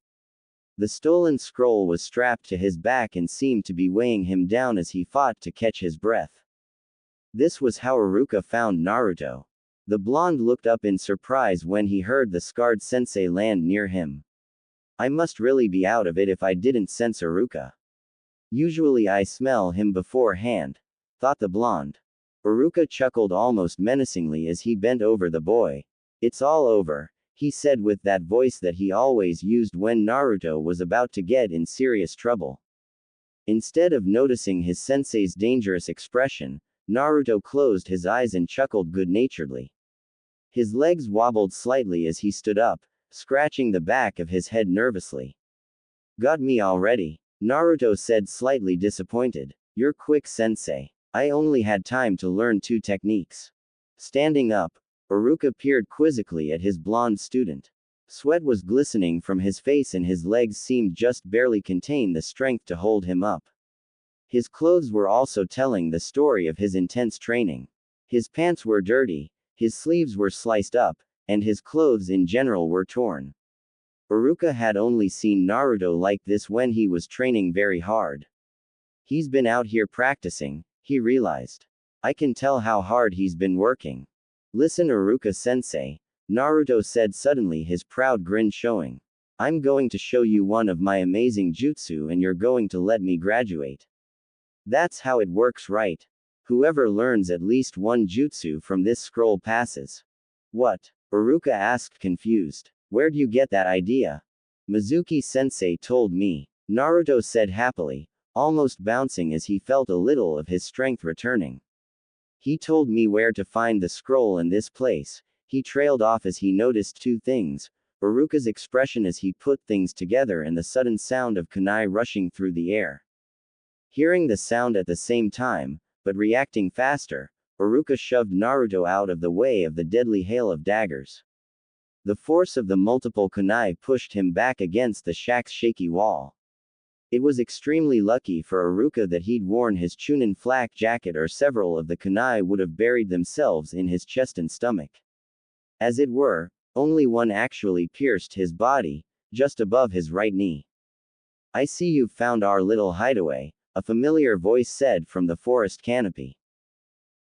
S1: The stolen scroll was strapped to his back and seemed to be weighing him down as he fought to catch his breath. This was how Iruka found Naruto. The blonde looked up in surprise when he heard the scarred sensei land near him. I must really be out of it if I didn't sense Iruka. Usually I smell him beforehand, thought the blonde. Iruka chuckled almost menacingly as he bent over the boy. It's all over, he said with that voice that he always used when Naruto was about to get in serious trouble. Instead of noticing his sensei's dangerous expression, Naruto closed his eyes and chuckled good-naturedly. His legs wobbled slightly as he stood up, scratching the back of his head nervously. Got me already, Naruto said, slightly disappointed. You're quick, sensei. I only had time to learn 2 techniques. Standing up, Iruka peered quizzically at his blonde student. Sweat was glistening from his face and his legs seemed just barely contain the strength to hold him up. His clothes were also telling the story of his intense training. His pants were dirty, his sleeves were sliced up, and his clothes in general were torn. Iruka had only seen Naruto like this when he was training very hard. He's been out here practicing, he realized. I can tell how hard he's been working. Listen, Iruka-sensei, Naruto said suddenly, his proud grin showing. I'm going to show you one of my amazing jutsu and you're going to let me graduate. That's how it works, right? Whoever learns at least one jutsu from this scroll passes. What? Iruka asked, confused. Where'd you get that idea? Mizuki-sensei told me, Naruto said happily, almost bouncing as he felt a little of his strength returning. He told me where to find the scroll in this place. He trailed off as he noticed two things, Iruka's expression as he put things together and the sudden sound of kunai rushing through the air. Hearing the sound at the same time, but reacting faster, Iruka shoved Naruto out of the way of the deadly hail of daggers. The force of the multiple kunai pushed him back against the shack's shaky wall. It was extremely lucky for Iruka that he'd worn his Chunin flak jacket, or several of the kunai would have buried themselves in his chest and stomach. As it were, only one actually pierced his body, just above his right knee. I see you've found our little hideaway, a familiar voice said from the forest canopy.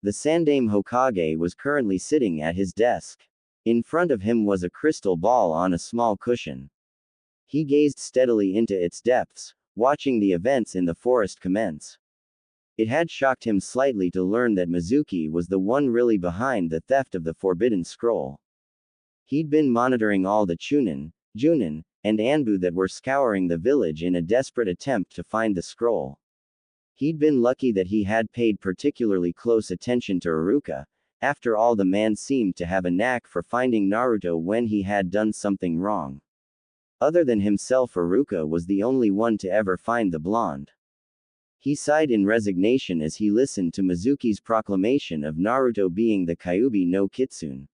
S1: The Sandaime Hokage was currently sitting at his desk. In front of him was a crystal ball on a small cushion. He gazed steadily into its depths, watching the events in the forest commence. It had shocked him slightly to learn that Mizuki was the one really behind the theft of the Forbidden Scroll. He'd been monitoring all the Chunin, Junin, and Anbu that were scouring the village in a desperate attempt to find the scroll. He'd been lucky that he had paid particularly close attention to Iruka. After all, the man seemed to have a knack for finding Naruto when he had done something wrong. Other than himself, Iruka was the only one to ever find the blonde. He sighed in resignation as he listened to Mizuki's proclamation of Naruto being the Kyuubi no Kitsune.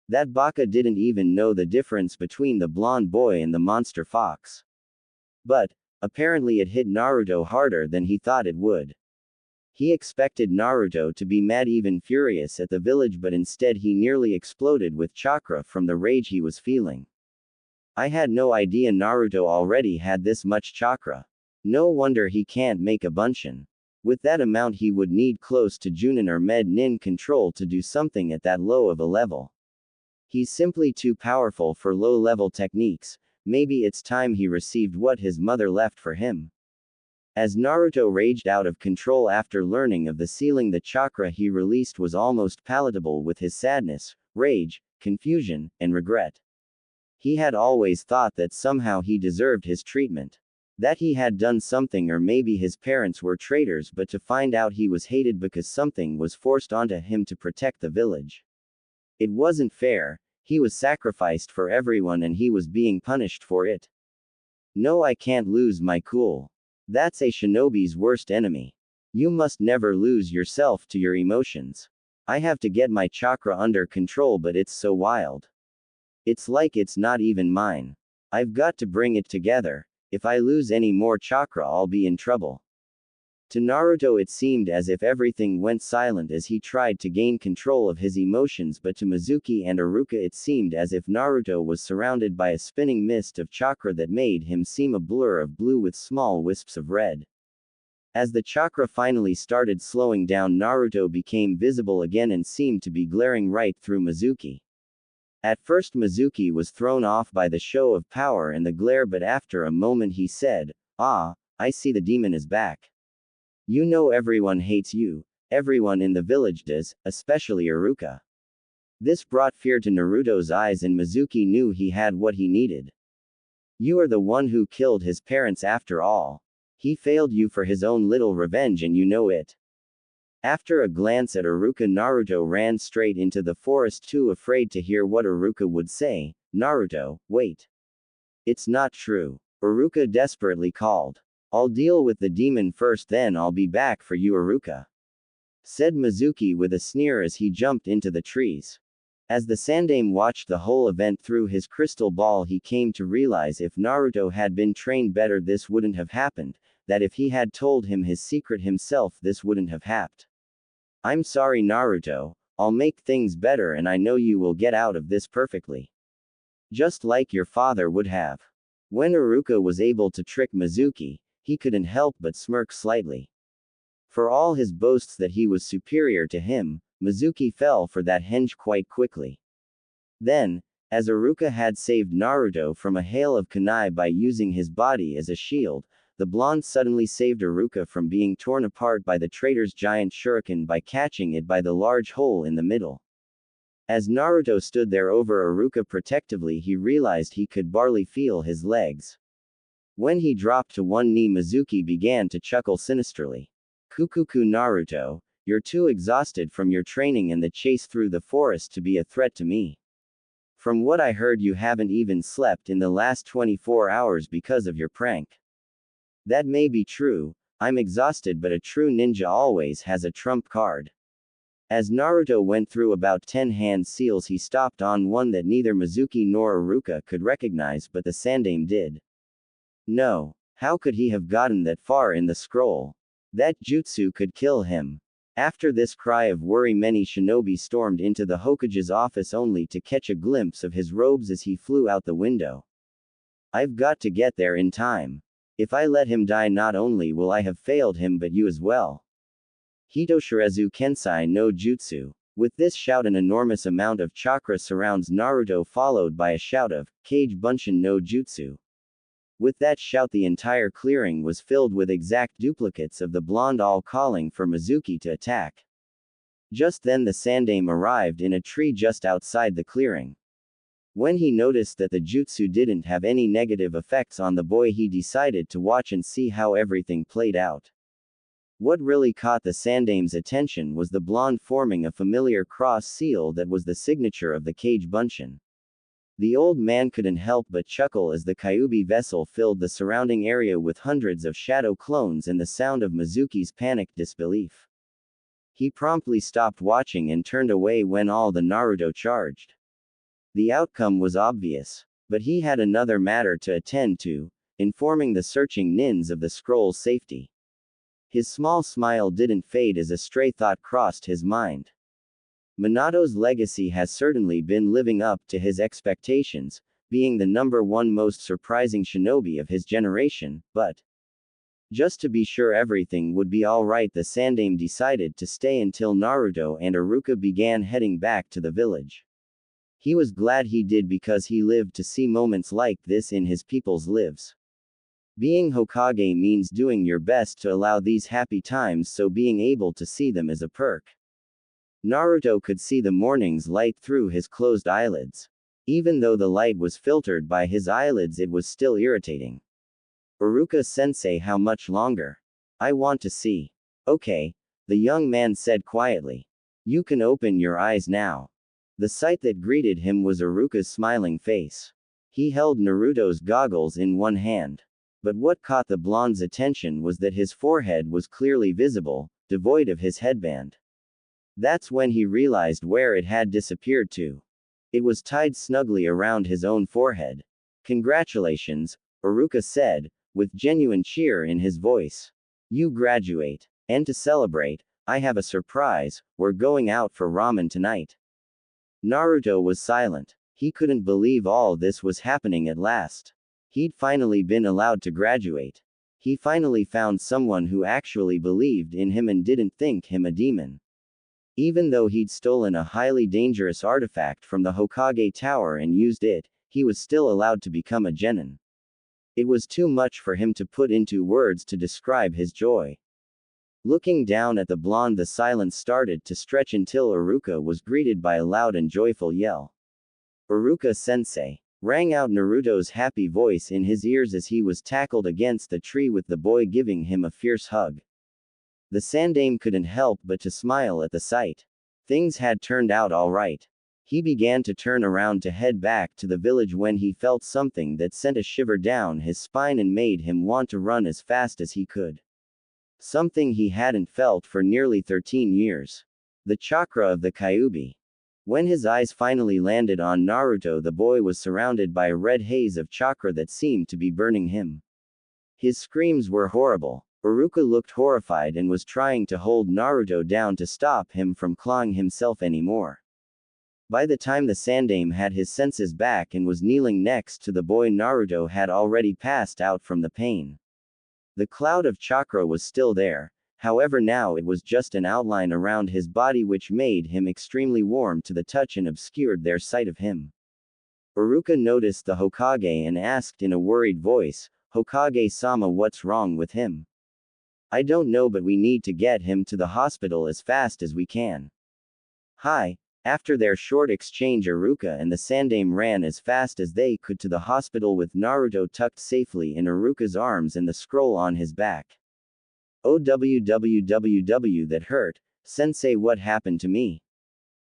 S1: That baka didn't even know the difference between the blonde boy and the monster fox. But, apparently it hit Naruto harder than he thought it would. He expected Naruto to be mad, even furious at the village, but instead he nearly exploded with chakra from the rage he was feeling. I had no idea Naruto already had this much chakra. No wonder he can't make a bunshin. With that amount he would need close to Junin or Med Nin control to do something at that low of a level. He's simply too powerful for low-level techniques. Maybe it's time he received what his mother left for him. As Naruto raged out of control after learning of the sealing, the chakra he released was almost palatable with his sadness, rage, confusion, and regret. He had always thought that somehow he deserved his treatment. That he had done something, or maybe his parents were traitors, but to find out he was hated because something was forced onto him to protect the village. It wasn't fair. He was sacrificed for everyone and he was being punished for it. No, I can't lose my cool. That's a shinobi's worst enemy. You must never lose yourself to your emotions. I have to get my chakra under control, but it's so wild. It's like it's not even mine. I've got to bring it together. If I lose any more chakra, I'll be in trouble. To Naruto it seemed as if everything went silent as he tried to gain control of his emotions, but to Mizuki and Iruka it seemed as if Naruto was surrounded by a spinning mist of chakra that made him seem a blur of blue with small wisps of red. As the chakra finally started slowing down, Naruto became visible again and seemed to be glaring right through Mizuki. At first Mizuki was thrown off by the show of power and the glare, but after a moment he said, "Ah, I see the demon is back. You know everyone hates you, everyone in the village does, especially Iruka." This brought fear to Naruto's eyes and Mizuki knew he had what he needed. You are the one who killed his parents after all. He failed you for his own little revenge and you know it. After a glance at Iruka, Naruto ran straight into the forest, too afraid to hear what Iruka would say. Naruto, wait. It's not true. Iruka desperately called. I'll deal with the demon first, then I'll be back for you, Iruka, said Mizuki with a sneer as he jumped into the trees. As the Sandaime watched the whole event through his crystal ball, he came to realize if Naruto had been trained better, this wouldn't have happened, that if he had told him his secret himself, this wouldn't have happened. I'm sorry, Naruto, I'll make things better and I know you will get out of this perfectly. Just like your father would have. When Iruka was able to trick Mizuki, he couldn't help but smirk slightly. For all his boasts that he was superior to him, Mizuki fell for that henge quite quickly. Then, as Iruka had saved Naruto from a hail of kunai by using his body as a shield, the blonde suddenly saved Iruka from being torn apart by the traitor's giant shuriken by catching it by the large hole in the middle. As Naruto stood there over Iruka protectively, he realized he could barely feel his legs. When he dropped to one knee, Mizuki began to chuckle sinisterly. Kukuku Naruto, you're too exhausted from your training and the chase through the forest to be a threat to me. From what I heard, you haven't even slept in the last 24 hours because of your prank. That may be true, I'm exhausted, but a true ninja always has a trump card. As Naruto went through about 10 hand seals, he stopped on one that neither Mizuki nor Iruka could recognize, but the Sandaime did. No. How could he have gotten that far in the scroll? That jutsu could kill him. After this cry of worry, many shinobi stormed into the Hokage's office only to catch a glimpse of his robes as he flew out the window. I've got to get there in time. If I let him die, not only will I have failed him but you as well. Hitoshirezu Kensai no Jutsu. With this shout, an enormous amount of chakra surrounds Naruto, followed by a shout of Kage Bunshin no Jutsu. With that shout, the entire clearing was filled with exact duplicates of the blonde, all calling for Mizuki to attack. Just then the Sandaime arrived in a tree just outside the clearing. When he noticed that the jutsu didn't have any negative effects on the boy, he decided to watch and see how everything played out. What really caught the Sandaime's attention was the blonde forming a familiar cross seal that was the signature of the Kage Bunshin. The old man couldn't help but chuckle as the Kyuubi vessel filled the surrounding area with hundreds of shadow clones and the sound of Mizuki's panicked disbelief. He promptly stopped watching and turned away when all the Naruto charged. The outcome was obvious, but he had another matter to attend to, informing the searching nins of the scroll's safety. His small smile didn't fade as a stray thought crossed his mind. Minato's legacy has certainly been living up to his expectations, being the #1 most surprising shinobi of his generation, but just to be sure everything would be alright, the Sandaime decided to stay until Naruto and Iruka began heading back to the village. He was glad he did, because he lived to see moments like this in his people's lives. Being Hokage means doing your best to allow these happy times, so being able to see them is a perk. Naruto could see the morning's light through his closed eyelids. Even though the light was filtered by his eyelids, it was still irritating. Iruka-sensei, how much longer? I want to see. Okay, the young man said quietly. You can open your eyes now. The sight that greeted him was Iruka's smiling face. He held Naruto's goggles in one hand. But what caught the blonde's attention was that his forehead was clearly visible, devoid of his headband. That's when he realized where it had disappeared to. It was tied snugly around his own forehead. Congratulations, Iruka said, with genuine cheer in his voice. You graduate. And to celebrate, I have a surprise, we're going out for ramen tonight. Naruto was silent. He couldn't believe all this was happening at last. He'd finally been allowed to graduate. He finally found someone who actually believed in him and didn't think him a demon. Even though he'd stolen a highly dangerous artifact from the Hokage Tower and used it, he was still allowed to become a genin. It was too much for him to put into words to describe his joy. Looking down at the blonde, the silence started to stretch until Iruka was greeted by a loud and joyful yell. Iruka-sensei! Rang out Naruto's happy voice in his ears as he was tackled against the tree, with the boy giving him a fierce hug. The Sandaime couldn't help but to smile at the sight. Things had turned out all right. He began to turn around to head back to the village when he felt something that sent a shiver down his spine and made him want to run as fast as he could. Something he hadn't felt for nearly 13 years. The chakra of the Kyuubi. When his eyes finally landed on Naruto, the boy was surrounded by a red haze of chakra that seemed to be burning him. His screams were horrible. Iruka looked horrified and was trying to hold Naruto down to stop him from clawing himself anymore. By the time the Sandaime had his senses back and was kneeling next to the boy, Naruto had already passed out from the pain. The cloud of chakra was still there, however now it was just an outline around his body, which made him extremely warm to the touch and obscured their sight of him. Iruka noticed the Hokage and asked in a worried voice, Hokage-sama, what's wrong with him? I don't know, but we need to get him to the hospital as fast as we can. Hi, After their short exchange, Iruka and the Sandaime ran as fast as they could to the hospital with Naruto tucked safely in Iruka's arms and the scroll on his back. OWWWW, that hurt, sensei, what happened to me?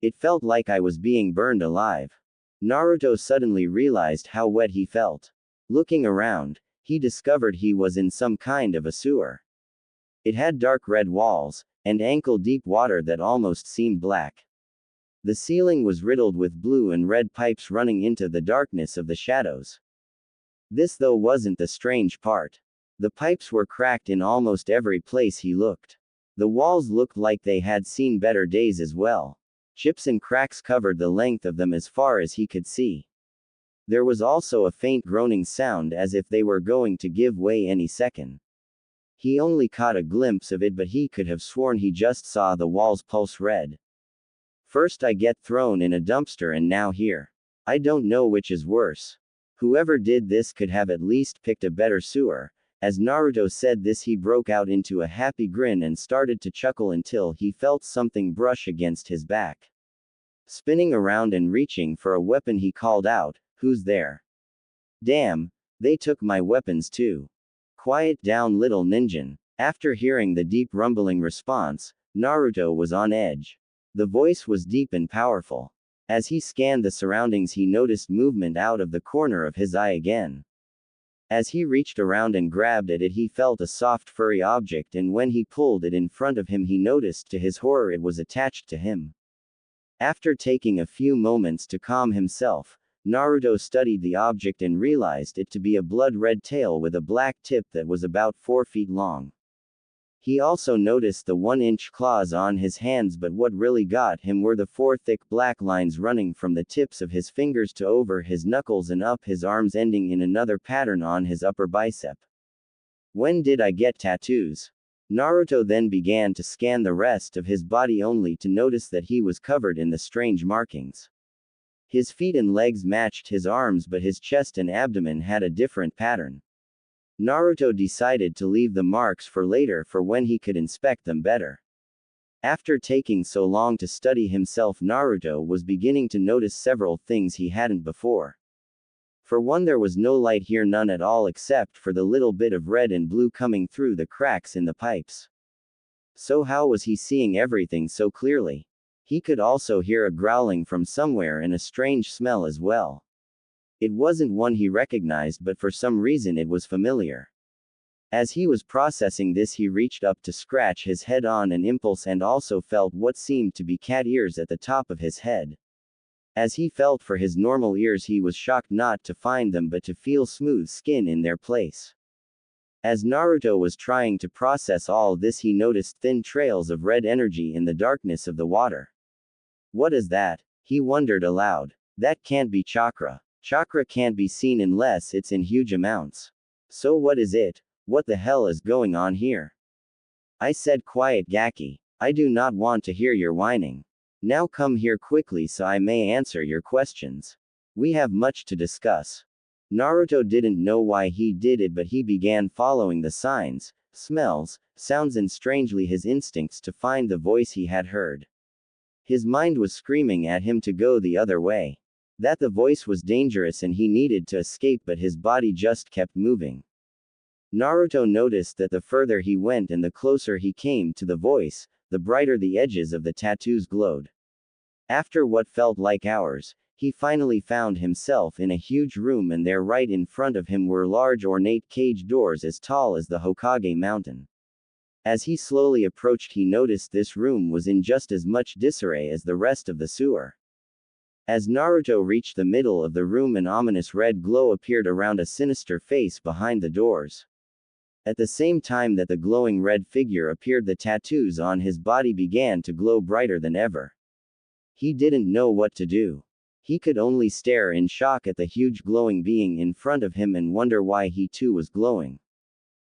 S1: It felt like I was being burned alive. Naruto suddenly realized how wet he felt. Looking around, he discovered he was in some kind of a sewer. It had dark red walls, and ankle-deep water that almost seemed black. The ceiling was riddled with blue and red pipes running into the darkness of the shadows. This, though, wasn't the strange part. The pipes were cracked in almost every place he looked. The walls looked like they had seen better days as well. Chips and cracks covered the length of them as far as he could see. There was also a faint groaning sound as if they were going to give way any second. He only caught a glimpse of it, but he could have sworn he just saw the walls pulse red. First I get thrown in a dumpster and now here. I don't know which is worse. Whoever did this could have at least picked a better sewer. As Naruto said this, he broke out into a happy grin and started to chuckle until he felt something brush against his back. Spinning around and reaching for a weapon, he called out, "Who's there?" "Damn, they took my weapons too." "Quiet down, little ninja." After hearing the deep rumbling response, Naruto was on edge. The voice was deep and powerful. As he scanned the surroundings, he noticed movement out of the corner of his eye again. As he reached around and grabbed at it, he felt a soft furry object, and when he pulled it in front of him, he noticed to his horror it was attached to him. After taking a few moments to calm himself, Naruto studied the object and realized it to be a blood-red tail with a black tip that was about 4 feet long. He also noticed the 1-inch claws on his hands, but what really got him were the 4 thick black lines running from the tips of his fingers to over his knuckles and up his arms, ending in another pattern on his upper bicep. When did I get tattoos? Naruto then began to scan the rest of his body only to notice that he was covered in the strange markings. His feet and legs matched his arms, but his chest and abdomen had a different pattern. Naruto decided to leave the marks for later, for when he could inspect them better. After taking so long to study himself, Naruto was beginning to notice several things he hadn't before. For one, there was no light here, none at all, except for the little bit of red and blue coming through the cracks in the pipes. So how was he seeing everything so clearly? He could also hear a growling from somewhere and a strange smell as well. It wasn't one he recognized, but for some reason it was familiar. As he was processing this, he reached up to scratch his head on an impulse and also felt what seemed to be cat ears at the top of his head. As he felt for his normal ears, he was shocked not to find them but to feel smooth skin in their place. As Naruto was trying to process all this, he noticed thin trails of red energy in the darkness of the water. What is that? He wondered aloud. That can't be chakra. Chakra can't be seen unless it's in huge amounts. So what is it? What the hell is going on here? I said, quiet, Gaki. I do not want to hear your whining. Now come here quickly so I may answer your questions. We have much to discuss. Naruto didn't know why he did it, but he began following the signs, smells, sounds, and strangely his instincts to find the voice he had heard. His mind was screaming at him to go the other way. That the voice was dangerous and he needed to escape, but his body just kept moving. Naruto noticed that the further he went and the closer he came to the voice, the brighter the edges of the tattoos glowed. After what felt like hours, he finally found himself in a huge room, and there right in front of him were large ornate cage doors as tall as the Hokage mountain. As he slowly approached, he noticed this room was in just as much disarray as the rest of the sewer. As Naruto reached the middle of the room, an ominous red glow appeared around a sinister face behind the doors. At the same time that the glowing red figure appeared, the tattoos on his body began to glow brighter than ever. He didn't know what to do. He could only stare in shock at the huge glowing being in front of him and wonder why he too was glowing.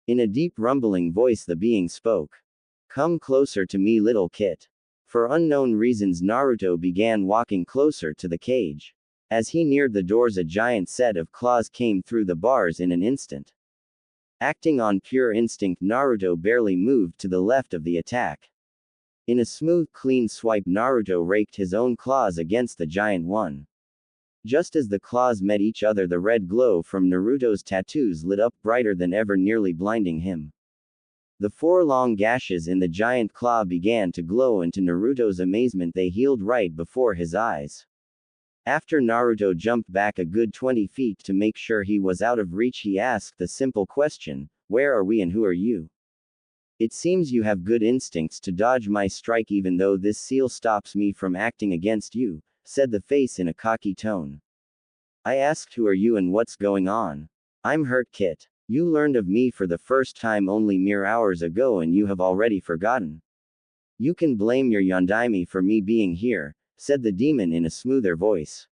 S1: In a deep rumbling voice, the being spoke. Come closer to me, little kit. For unknown reasons, Naruto began walking closer to the cage. As he neared the doors, a giant set of claws came through the bars in an instant. Acting on pure instinct, Naruto barely moved to the left of the attack. In a smooth, clean swipe, Naruto raked his own claws against the giant one. Just as the claws met each other, the red glow from Naruto's tattoos lit up brighter than ever, nearly blinding him. The 4 long gashes in the giant claw began to glow, and to Naruto's amazement they healed right before his eyes. After Naruto jumped back a good 20 feet to make sure he was out of reach, he asked the simple question, "Where are we and who are you?" "It seems you have good instincts to dodge my strike, even though this seal stops me from acting against you," said the face in a cocky tone. "I asked who are you and what's going on. I'm hurt, Kit. You learned of me for the first time only mere hours ago and you have already forgotten. You can blame your Yondaime for me being here," said the demon in a smoother voice.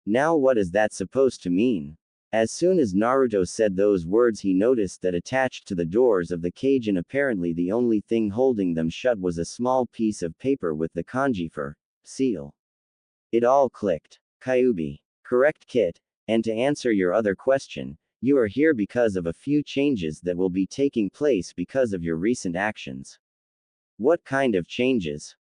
S1: "Now what is that supposed to mean?" As soon as Naruto said those words, he noticed that attached to the doors of the cage, and apparently the only thing holding them shut, was a small piece of paper with the kanji for seal. It all clicked. "Kyuubi. Correct, Kit. And to answer your other question, you are here because of a few changes that will be taking place because of your recent actions." "What kind of changes?"